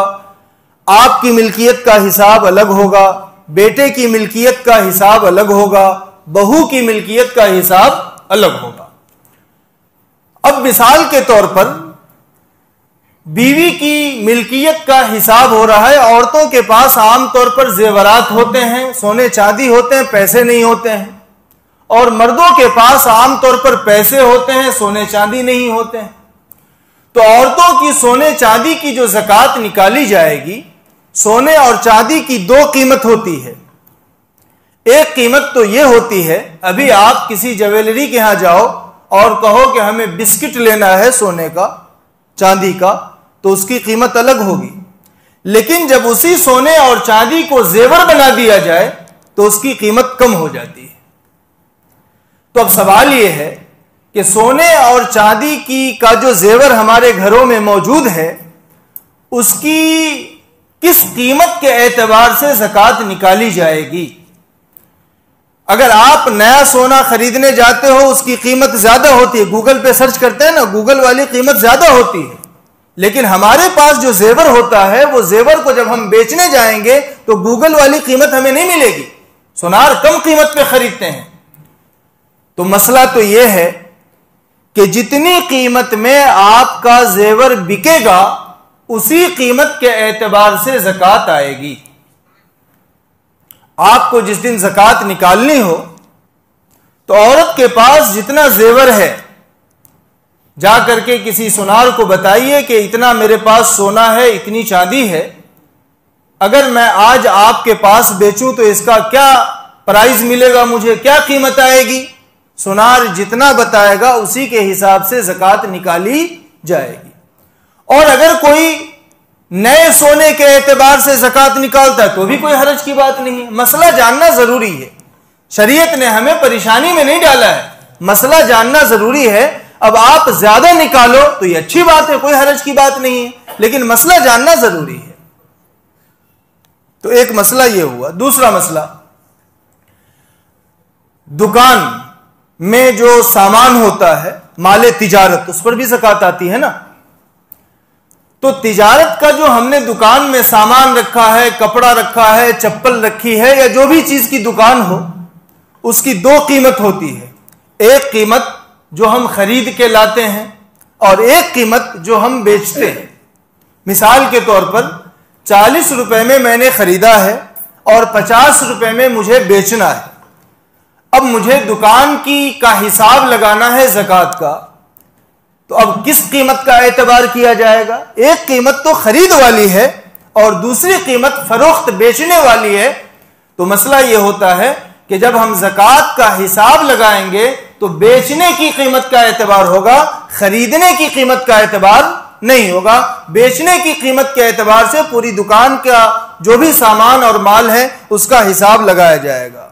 आपकी मिल्कियत का हिसाब अलग होगा, बेटे की मिल्कियत का हिसाब अलग होगा, बहू की मिल्कियत का हिसाब अलग होगा। अब मिसाल के तौर पर बीवी की मिल्कियत का हिसाब हो रहा है, औरतों के पास आमतौर पर जेवरात होते हैं, सोने चांदी होते हैं, पैसे नहीं होते हैं, और मर्दों के पास आमतौर पर पैसे होते हैं, सोने चांदी नहीं होते हैं। तो औरतों की सोने चांदी की जो ज़कात निकाली जाएगी, सोने और चांदी की 2 कीमत होती है। एक कीमत तो यह होती है, अभी आप किसी ज्वेलरी के यहां जाओ और कहो कि हमें बिस्किट लेना है सोने का, चांदी का, तो उसकी कीमत अलग होगी। लेकिन जब उसी सोने और चांदी को जेवर बना दिया जाए तो उसकी कीमत कम हो जाती है। तो अब सवाल यह है कि सोने और चांदी की का जो जेवर हमारे घरों में मौजूद है, उसकी किस कीमत के एतबार से ज़कात निकाली जाएगी? अगर आप नया सोना खरीदने जाते हो, उसकी कीमत ज्यादा होती है, गूगल पे सर्च करते हैं ना, गूगल वाली कीमत ज्यादा होती है। लेकिन हमारे पास जो जेवर होता है, वो जेवर को जब हम बेचने जाएंगे तो गूगल वाली कीमत हमें नहीं मिलेगी, सोनार कम कीमत पे खरीदते हैं। तो मसला तो यह है कि जितनी कीमत में आपका जेवर बिकेगा, उसी कीमत के एतबार से ज़कात आएगी। आपको जिस दिन ज़कात निकालनी हो तो औरत के पास जितना जेवर है, जा करके किसी सुनार को बताइए कि इतना मेरे पास सोना है, इतनी चांदी है, अगर मैं आज आपके पास बेचूं तो इसका क्या प्राइस मिलेगा, मुझे क्या कीमत आएगी? सुनार जितना बताएगा उसी के हिसाब से ज़कात निकाली जाएगी। और अगर कोई नए सोने के एतबार से ज़कात निकालता है तो भी कोई हरज की बात नहीं है। मसला जानना जरूरी है, शरीयत ने हमें परेशानी में नहीं डाला है, मसला जानना जरूरी है। अब आप ज्यादा निकालो तो ये अच्छी बात है, कोई हरज की बात नहीं है, लेकिन मसला जानना जरूरी है। तो एक मसला यह हुआ। दूसरा मसला, दुकान में जो सामान होता है, माले तिजारत, उस पर भी ज़कात आती है ना। तो तिजारत का जो हमने दुकान में सामान रखा है, कपड़ा रखा है, चप्पल रखी है, या जो भी चीज की दुकान हो, उसकी दो कीमत होती है। एक कीमत जो हम खरीद के लाते हैं और एक कीमत जो हम बेचते हैं। मिसाल के तौर पर 40 रुपए में मैंने खरीदा है और 50 रुपए में मुझे बेचना है। अब मुझे दुकान की का हिसाब लगाना है ज़कात का, तो अब किस कीमत का एतबार किया जाएगा? एक कीमत तो खरीद वाली है और दूसरी कीमत फरोख्त बेचने वाली है। तो मसला यह होता है कि जब हम ज़कात का हिसाब लगाएंगे तो बेचने की कीमत का एतबार होगा, खरीदने की कीमत का एतबार नहीं होगा। बेचने की कीमत के एतबार से पूरी दुकान का जो भी सामान और माल है उसका हिसाब लगाया जाएगा।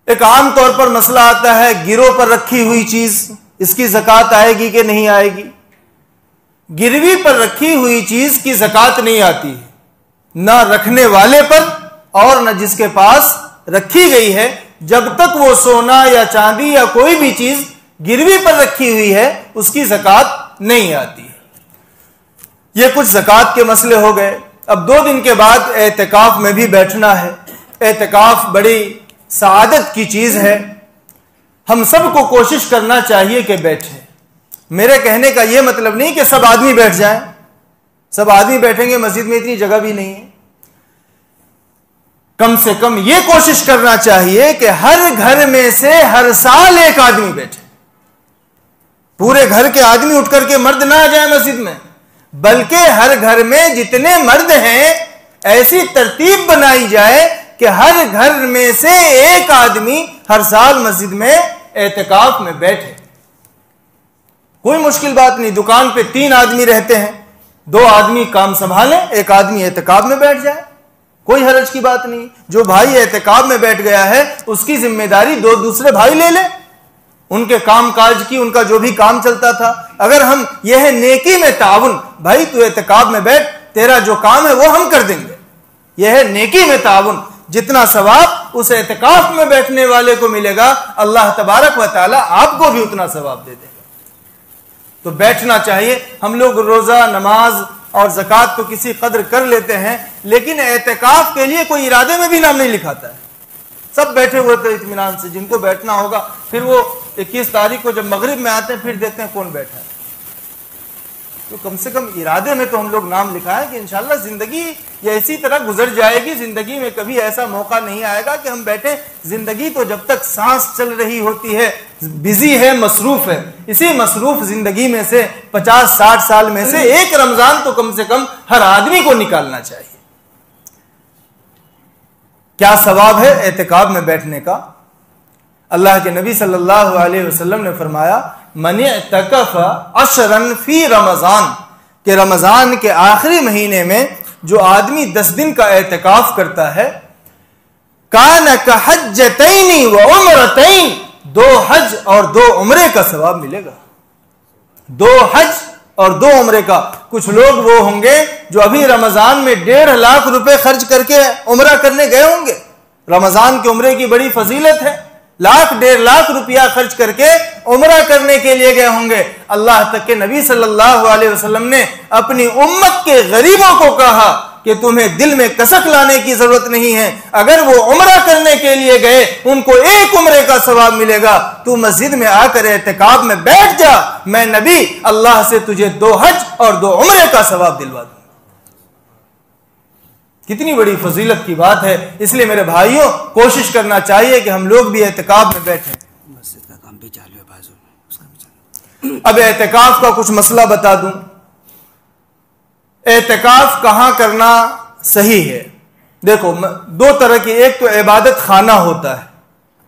एक आम तौर पर मसला आता है, गिरों पर रखी हुई चीज, इसकी ज़कात आएगी कि नहीं आएगी? गिरवी पर रखी हुई चीज की ज़कात नहीं आती है, ना रखने वाले पर और न जिसके पास रखी गई है। जब तक वो सोना या चांदी या कोई भी चीज गिरवी पर रखी हुई है, उसकी ज़कात नहीं आती है। ये कुछ ज़कात के मसले हो गए। अब 2 दिन के बाद एतकाफ में भी बैठना है। एतकाफ बड़ी सआदत की चीज है, हम सबको कोशिश करना चाहिए कि बैठे। मेरे कहने का यह मतलब नहीं कि सब आदमी बैठ जाएं, सब आदमी बैठेंगे, मस्जिद में इतनी जगह भी नहीं है। कम से कम यह कोशिश करना चाहिए कि हर घर में से हर साल एक आदमी बैठे। पूरे घर के आदमी उठ करके मर्द ना आ जाए मस्जिद में, बल्कि हर घर में जितने मर्द हैं ऐसी तरतीब बनाई जाए कि हर घर में से एक आदमी हर साल मस्जिद में एतकाफ में बैठे। कोई मुश्किल बात नहीं। दुकान पे 3 आदमी रहते हैं, 2 आदमी काम संभालें, एक आदमी एतकाफ में बैठ जाए, कोई हरज की बात नहीं। जो भाई एतकाफ में बैठ गया है उसकी जिम्मेदारी 2 दूसरे भाई ले लें, उनके काम काज की, उनका जो भी काम चलता था। अगर हम यह नेकी में ताउन, भाई तू एतकाफ में बैठ, तेरा जो काम है वो हम कर देंगे, यह है नेकी में ताउन। जितना सवाब उस एतकाफ में बैठने वाले को मिलेगा, अल्लाह तबारक व तआला आपको भी उतना सवाब दे देगा। तो बैठना चाहिए। हम लोग रोजा, नमाज और ज़कात तो किसी कदर कर लेते हैं, लेकिन एतकाफ के लिए कोई इरादे में भी नाम नहीं लिखाता है। सब बैठे हुए थे इत्मीनान से, जिनको बैठना होगा। फिर वो 21 तारीख को जब मगरिब में आते हैं फिर देखते हैं कौन बैठा है। तो कम से कम इरादे में तो हम लोग नाम लिखाएं कि इंशाल्लाह जिंदगी ये इसी तरह गुजर जाएगी। जिंदगी में कभी ऐसा मौका नहीं आएगा कि हम बैठे। जिंदगी तो जब तक सांस चल रही होती है, बिजी है, मसरूफ है। इसी मसरूफ जिंदगी में से 50-60 साल में से एक रमजान तो कम से कम हर आदमी को निकालना चाहिए। क्या सवाब है एतकाफ में बैठने का? अल्लाह के नबी सल्लल्लाहु अलैहि वसल्लम ने फरमाया, मन इतकफ़ अशरन फी रमजान कि रमजान के आखिरी महीने में जो आदमी 10 दिन का एहतिकाफ करता है, कान का हज्जतैनी व उम्रतैन, 2 हज और 2 उम्रे का सवाब मिलेगा। 2 हज और 2 उम्रे का। कुछ लोग वो होंगे जो अभी रमजान में 1.5 लाख रुपए खर्च करके उम्रा करने गए होंगे। रमजान के उम्रे की बड़ी फजीलत है, 1.5 लाख रुपया खर्च करके उम्रा करने के लिए गए होंगे। अल्लाह तक के नबी सल्लल्लाहु अलैहि वसल्लम ने अपनी उम्मत के गरीबों को कहा कि तुम्हें दिल में कसक लाने की जरूरत नहीं है, अगर वो उम्रा करने के लिए गए उनको 1 उम्रे का सवाब मिलेगा। तू मस्जिद में आकर एहतिकाफ में बैठ जा, मैं नबी अल्लाह से तुझे 2 हज और 2 उम्रे का सवाब दिलवा दूंगा। कितनी बड़ी फजीलत की बात है। इसलिए मेरे भाइयों, कोशिश करना चाहिए कि हम लोग भी एहतिकाफ में बैठें। मस्जिद का काम भी चालू है बाजू में, उसका भी चालू। अब एहतिकाफ का कुछ मसला बता दूं। एहतिकाफ कहां करना सही है? देखो, 2 तरह की, एक तो इबादत खाना होता है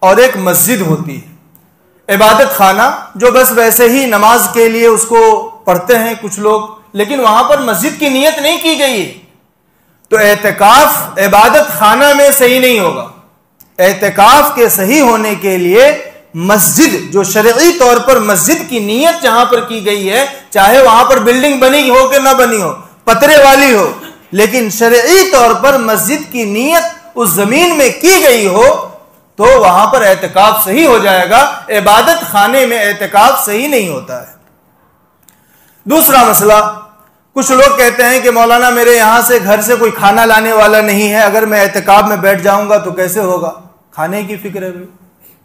और एक मस्जिद होती है। इबादत खाना जो बस वैसे ही नमाज के लिए उसको पढ़ते हैं कुछ लोग, लेकिन वहां पर मस्जिद की नीयत नहीं की गई है, तो एहतिकाफ इबादत खाना में सही नहीं होगा। एहतिकाफ के सही होने के लिए मस्जिद, जो शरई तौर पर मस्जिद की नीयत जहां पर की गई है, चाहे वहां पर बिल्डिंग बनी हो कि ना बनी हो, पतरे वाली हो, लेकिन शरई तौर पर मस्जिद की नीयत उस जमीन में की गई हो, तो वहां पर एहतिकाफ सही हो जाएगा। इबादत खाने में एहतिकाफ सही नहीं होता है। दूसरा मसला, कुछ लोग कहते हैं कि मौलाना मेरे यहां से घर से कोई खाना लाने वाला नहीं है, अगर मैं एहतिकाफ में बैठ जाऊंगा तो कैसे होगा? खाने की फिक्र है भाई,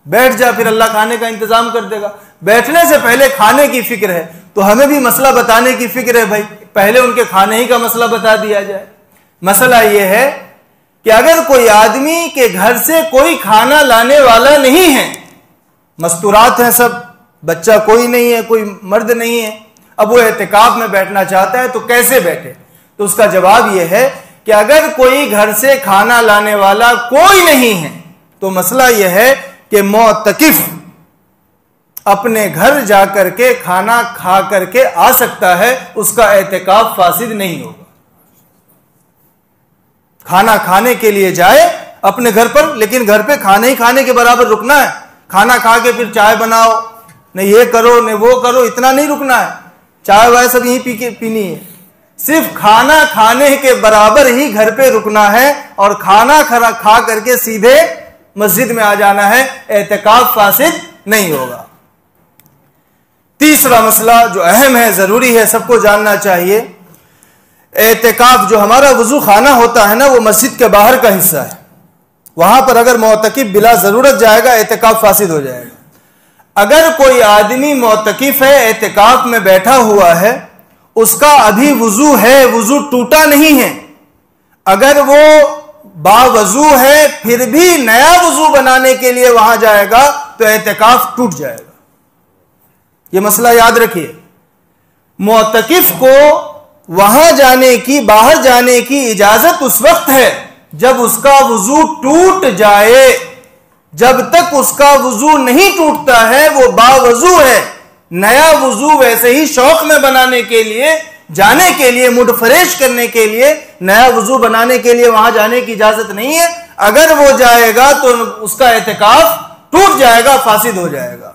बैठ जा, फिर अल्लाह खाने का इंतजाम कर देगा। बैठने से पहले खाने की फिक्र है, तो हमें भी मसला बताने की फिक्र है भाई, पहले उनके खाने ही का मसला बता दिया जाए। मसला यह है कि अगर कोई आदमी के घर से कोई खाना लाने वाला नहीं है, मस्तूरात हैं सब, बच्चा कोई नहीं है, कोई मर्द नहीं है, अब वो एहतिकाफ में बैठना चाहता है तो कैसे बैठे? तो उसका जवाब यह है कि अगर कोई घर से खाना लाने वाला कोई नहीं है, तो मसला यह है कि मोतकिफ अपने घर जाकर के खाना खा करके आ सकता है, उसका एहतिकाफ फासिद नहीं होगा। खाना खाने के लिए जाए अपने घर पर, लेकिन घर पे खाने ही खाने के बराबर रुकना है। खाना खा के फिर चाय बनाओ, न ये करो न वो करो, इतना नहीं रुकना है। चाय वाय सब यही पीनी है, सिर्फ खाना खाने के बराबर ही घर पे रुकना है और खाना खा करके सीधे मस्जिद में आ जाना है, एहतिकाफ फासिद नहीं होगा। तीसरा मसला जो अहम है, जरूरी है, सबको जानना चाहिए, एहतिकाफ जो हमारा वजू खाना होता है ना, वो मस्जिद के बाहर का हिस्सा है। वहां पर अगर मोतकिफ बिला जरूरत जाएगा, एहतिकाफ फासिद हो जाएगा। अगर कोई आदमी मोतकिफ है, एहतिकाफ में बैठा हुआ है, उसका अभी वजू है, वजू टूटा नहीं है, अगर वो बावजू है फिर भी नया वजू बनाने के लिए वहां जाएगा तो एहतिकाफ टूट जाएगा। यह मसला याद रखिए। मोतकिफ को वहां जाने की, बाहर जाने की इजाजत उस वक्त है जब उसका वजू टूट जाए। जब तक उसका वजू नहीं टूटता है वो बावजू है। नया वजू वैसे ही शौक में बनाने के लिए, जाने के लिए, मुड फ्रेश करने के लिए, नया वजू बनाने के लिए वहां जाने की इजाजत नहीं है। अगर वो जाएगा तो उसका एहतिकाफ टूट जाएगा, फासिद हो जाएगा।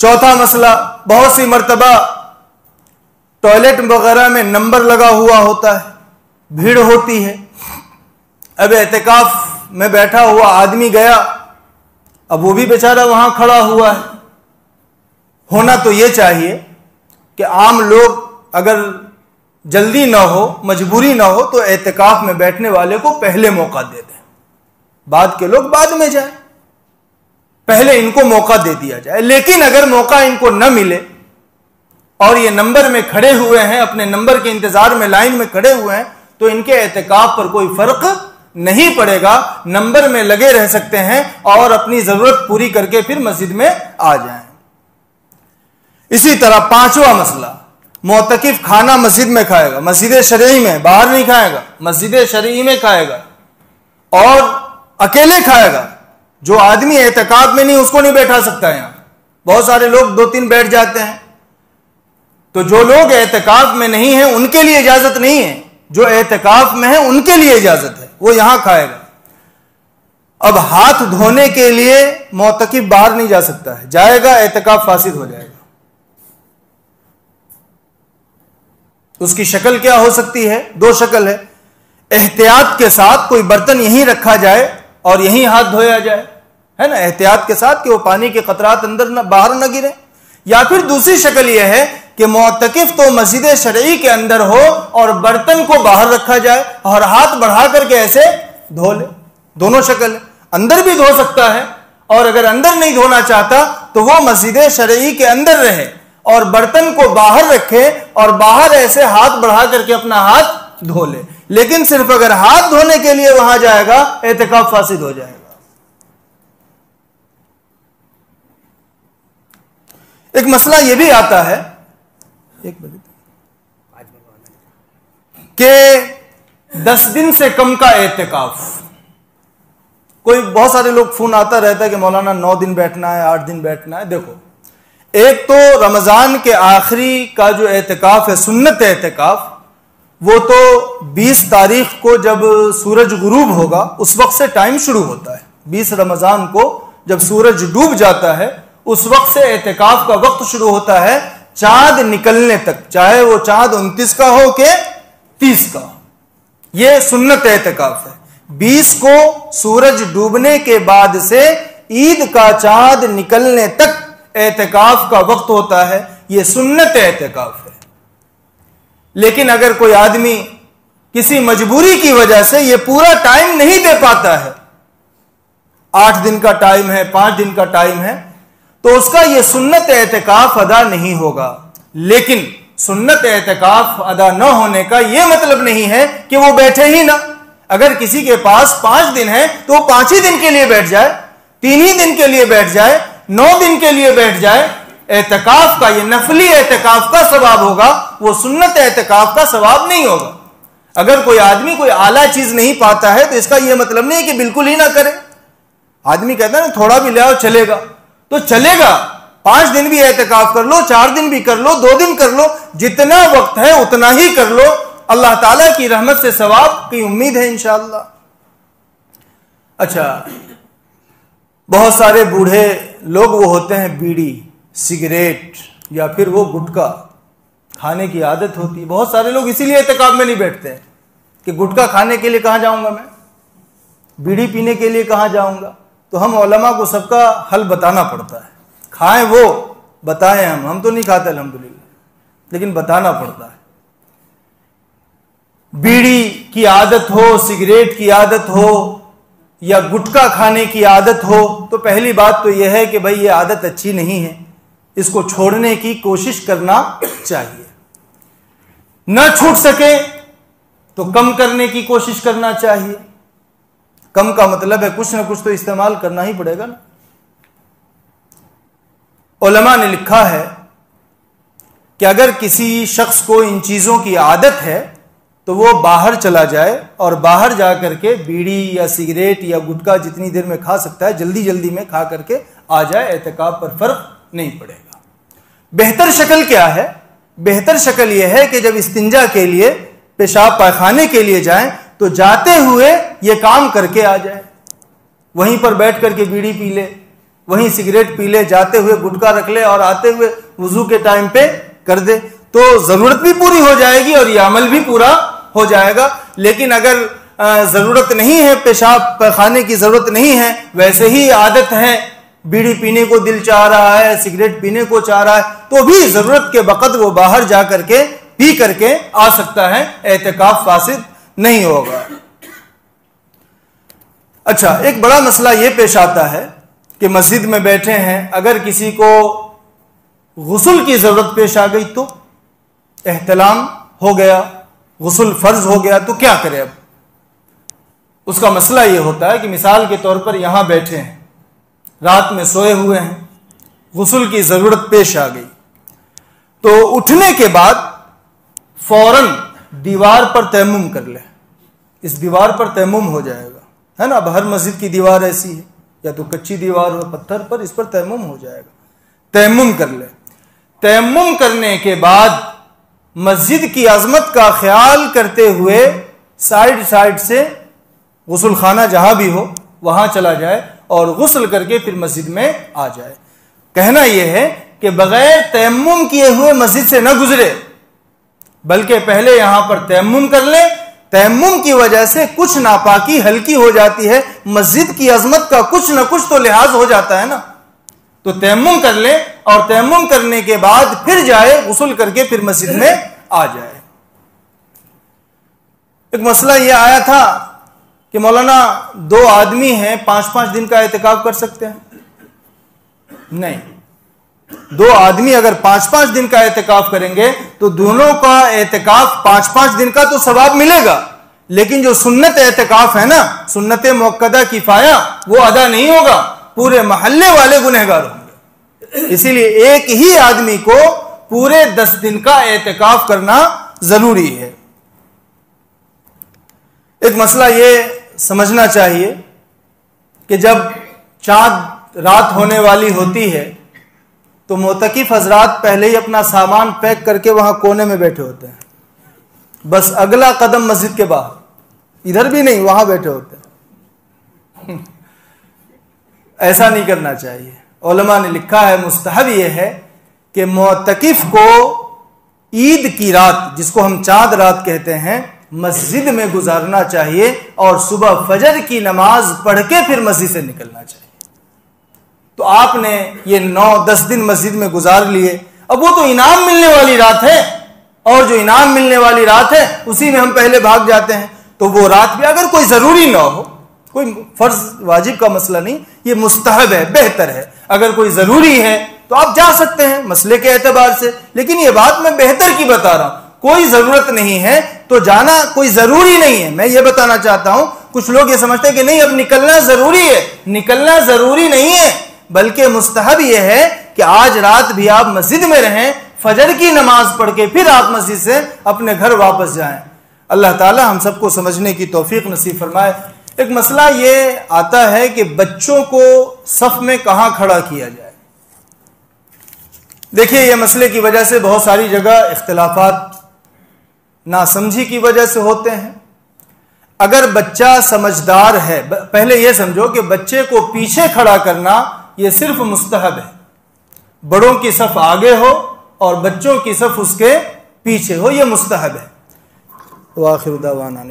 चौथा मसला, बहुत सी मर्तबा टॉयलेट वगैरह में नंबर लगा हुआ होता है, भीड़ होती है। अब एहतिकाफ में बैठा हुआ आदमी गया, अब वो भी बेचारा वहां खड़ा हुआ है। होना तो ये चाहिए कि आम लोग अगर जल्दी ना हो, मजबूरी ना हो, तो एहतिकाफ में बैठने वाले को पहले मौका दे दें, बाद के लोग बाद में जाए, पहले इनको मौका दे दिया जाए। लेकिन अगर मौका इनको न मिले और ये नंबर में खड़े हुए हैं, अपने नंबर के इंतजार में लाइन में खड़े हुए हैं, तो इनके एहतिकाफ पर कोई फर्क नहीं पड़ेगा, नंबर में लगे रह सकते हैं और अपनी जरूरत पूरी करके फिर मस्जिद में आ जाएं। इसी तरह पांचवा मसला, मोतकिफ खाना मस्जिद में खाएगा, मस्जिद शरई में, बाहर नहीं खाएगा, मस्जिद शरई में खाएगा और अकेले खाएगा। जो आदमी एहतिकाफ में नहीं, उसको नहीं बैठा सकता। यहां बहुत सारे लोग 2-3 बैठ जाते हैं, तो जो लोग एहतिकाफ में नहीं है उनके लिए इजाजत नहीं है, जो एहतिकाफ में है उनके लिए इजाजत है, वो यहां खाएगा। अब हाथ धोने के लिए मोतकिफ बाहर नहीं जा सकता है, जाएगा एहतिकाफ फासिद हो जाएगा। उसकी शक्ल क्या हो सकती है? दो शक्ल है, एहतियात के साथ कोई बर्तन यहीं रखा जाए और यहीं हाथ धोया जाए, है ना, एहतियात के साथ कि वो पानी के कतरात अंदर न बाहर न गिरे। या फिर दूसरी शक्ल यह है कि मोतकिफ तो मस्जिद शरई के अंदर हो और बर्तन को बाहर रखा जाए और हाथ बढ़ा करके ऐसे धो ले। दोनों शक्ल है, अंदर भी धो सकता है और अगर अंदर नहीं धोना चाहता तो वो मस्जिद शरई के अंदर रहे और बर्तन को बाहर रखे और बाहर ऐसे हाथ बढ़ा करके अपना हाथ धो ले। लेकिन सिर्फ अगर हाथ धोने के लिए वहां जाएगा एहतिकाफ फासिद हो जाएगा। एक मसला यह भी आता है कि 10 दिन से कम का एहतिकाफ, कोई बहुत सारे लोग फोन आता रहता है कि मौलाना 9 दिन बैठना है, 8 दिन बैठना है। देखो, एक तो रमजान के आखिरी का जो एहतिकाफ है, सुन्नत एहतिकाफ, वो तो 20 तारीख को जब सूरज गुरूब होगा उस वक्त से टाइम शुरू होता है। 20 रमजान को जब सूरज डूब जाता है उस वक्त से एहतिकाफ का वक्त शुरू होता है चांद निकलने तक, चाहे वो चांद 29 का हो के 30 का हो। यह सुन्नत एहतिकाफ है। 20 को सूरज डूबने के बाद से ईद का चांद निकलने तक एहतिकाफ का वक्त होता है, यह सुन्नत एहतिकाफ है। लेकिन अगर कोई आदमी किसी मजबूरी की वजह से यह पूरा टाइम नहीं दे पाता है, 8 दिन का टाइम है, 5 दिन का टाइम है, तो उसका यह सुन्नत एहतिकाफ अदा नहीं होगा। लेकिन सुन्नत एहतिकाफ अदा न होने का यह मतलब नहीं है कि वो बैठे ही ना। अगर किसी के पास 5 दिन है तो वो 5 ही दिन के लिए बैठ जाए, 3 ही दिन के लिए बैठ जाए, 9 दिन के लिए बैठ जाए। एहतिकाफ का ये नफली एहतिकाफ का सवाब होगा, वो सुन्नत एहतिकाफ का सवाब नहीं होगा। अगर कोई आदमी कोई आला चीज नहीं पाता है तो इसका यह मतलब नहीं है कि बिल्कुल ही ना करे। आदमी कहता है ना थोड़ा भी ले आओ चलेगा, तो चलेगा। 5 दिन भी एहतिकाफ कर लो, 4 दिन भी कर लो, 2 दिन कर लो, जितना वक्त है उतना ही कर लो। अल्लाह ताला की रहमत से सवाब की उम्मीद है इंशाअल्लाह। अच्छा, बहुत सारे बूढ़े लोग वो होते हैं, बीड़ी, सिगरेट या फिर वो गुटखा खाने की आदत होती है। बहुत सारे लोग इसीलिए एहतिकाफ में नहीं बैठते हैं कि गुटखा खाने के लिए कहां जाऊंगा मैं, बीड़ी पीने के लिए कहां जाऊंगा। तो हम उलमा को सबका हल बताना पड़ता है। खाएं वो बताएं, हम तो नहीं खाते अल्हम्दुलिल्लाह, लेकिन बताना पड़ता है। बीड़ी की आदत हो, सिगरेट की आदत हो या गुटखा खाने की आदत हो, तो पहली बात तो यह है कि भाई ये आदत अच्छी नहीं है, इसको छोड़ने की कोशिश करना चाहिए। न छूट सके तो कम करने की कोशिश करना चाहिए। कम का मतलब है कुछ ना कुछ तो इस्तेमाल करना ही पड़ेगा ना। उलमा ने लिखा है कि अगर किसी शख्स को इन चीजों की आदत है तो वो बाहर चला जाए और बाहर जाकर के बीड़ी या सिगरेट या गुटखा जितनी देर में खा सकता है जल्दी जल्दी में खा करके आ जाए, एहतिकाफ पर फर्क नहीं पड़ेगा। बेहतर शक्ल क्या है? बेहतर शक्ल यह है कि जब इस्तिंजा के लिए, पेशाब पायखाने के लिए जाएं तो जाते हुए ये काम करके आ जाए। वहीं पर बैठ करके बीड़ी पी ले, वहीं सिगरेट पी ले, जाते हुए गुटखा रख ले और आते हुए वुजू के टाइम पे कर दे, तो जरूरत भी पूरी हो जाएगी और यह अमल भी पूरा हो जाएगा। लेकिन अगर जरूरत नहीं है, पेशाब पैखाने की जरूरत नहीं है, वैसे ही आदत है, बीड़ी पीने को दिल चाह रहा है, सिगरेट पीने को चाह रहा है, तो भी जरूरत के वक्त वो बाहर जा करके पी करके आ सकता है, एहतिकाफ फासिद नहीं होगा। अच्छा, एक बड़ा मसला यह पेश आता है कि मस्जिद में बैठे हैं, अगर किसी को गुस्ल की जरूरत पेश आ गई तो एहतलाम हो गया, गुस्ल फर्ज हो गया, तो क्या करें? अब उसका मसला यह होता है कि मिसाल के तौर पर यहां बैठे हैं, रात में सोए हुए हैं, गुस्ल की जरूरत पेश आ गई, तो उठने के बाद फौरन दीवार पर तयम्मुम कर ले। इस दीवार पर तयम्मुम हो जाएगा, है ना। अब हर मस्जिद की दीवार ऐसी है, या तो कच्ची दीवार हो पत्थर पर, इस पर तयम्मुम हो जाएगा। तयम्मुम कर ले। तयम्मुम करने के बाद मस्जिद की अजमत का ख्याल करते हुए साइड साइड से गुस्ल खाना जहां भी हो वहां चला जाए और गुस्ल करके फिर मस्जिद में आ जाए। कहना यह है कि बगैर तयम्मुम किए हुए मस्जिद से न गुजरे, बल्कि पहले यहां पर तयम्मुम कर ले। तयम्मुम की वजह से कुछ नापाकी हल्की हो जाती है, मस्जिद की अजमत का कुछ न कुछ तो लिहाज हो जाता है ना। तो तयम्मुम कर ले और तयम्मुम करने के बाद फिर जाए, गुस्ल करके फिर मस्जिद में आ जाए। एक मसला यह आया था कि मौलाना 2 आदमी हैं, 5-5 दिन का एहतिकाफ कर सकते हैं? नहीं, 2 आदमी अगर 5-5 दिन का एहतिकाफ करेंगे तो दोनों का एहतिकाफ 5-5 दिन का तो सवाब मिलेगा, लेकिन जो सुन्नत एहतिकाफ है ना, सुन्नत मुअक्कदा किफाया, वो अदा नहीं होगा, पूरे मोहल्ले वाले गुनहगार होंगे। इसीलिए एक ही आदमी को पूरे 10 दिन का एहतिकाफ करना जरूरी है। एक मसला यह समझना चाहिए कि जब चांद रात होने वाली होती है तो मोतकिफ हजरात पहले ही अपना सामान पैक करके वहां कोने में बैठे होते हैं, बस अगला कदम मस्जिद के बाहर, इधर भी नहीं, वहां बैठे होते हैं। ऐसा नहीं करना चाहिए। उलमा ने लिखा है, मुस्तहब यह है कि मोतकिफ को ईद की रात, जिसको हम चांद रात कहते हैं, मस्जिद में गुजारना चाहिए और सुबह फजर की नमाज पढ़ के फिर मस्जिद से निकलना चाहिए। तो आपने ये 9-10 दिन मस्जिद में गुजार लिए, अब वो तो इनाम मिलने वाली रात है, और जो इनाम मिलने वाली रात है उसी में हम पहले भाग जाते हैं। तो वो रात भी अगर कोई जरूरी ना हो, कोई फर्ज वाजिब का मसला नहीं, ये मुस्तहब है, बेहतर है। अगर कोई जरूरी है तो आप जा सकते हैं मसले के एतबार से, लेकिन ये बात मैं बेहतर की बता रहा हूं। कोई जरूरत नहीं है तो जाना कोई जरूरी नहीं है, मैं ये बताना चाहता हूं। कुछ लोग ये समझते हैं कि नहीं अब निकलना जरूरी है। निकलना जरूरी नहीं है, बल्कि मुस्तहब यह है कि आज रात भी आप मस्जिद में रहें, फजर की नमाज पढ़ के फिर आप मस्जिद से अपने घर वापस जाएं। अल्लाह ताला हम सबको समझने की तौफीक नसीब फरमाए। एक मसला ये आता है कि बच्चों को सफ में कहां खड़ा किया जाए। देखिए, यह मसले की वजह से बहुत सारी जगह इख्तिलाफात नासमझी की वजह से होते हैं। अगर बच्चा समझदार है, पहले यह समझो कि बच्चे को पीछे खड़ा करना यह सिर्फ मुस्तहब है। बड़ों की सफ आगे हो और बच्चों की सफ उसके पीछे हो, यह मुस्तहब है। वाखिर दावाना।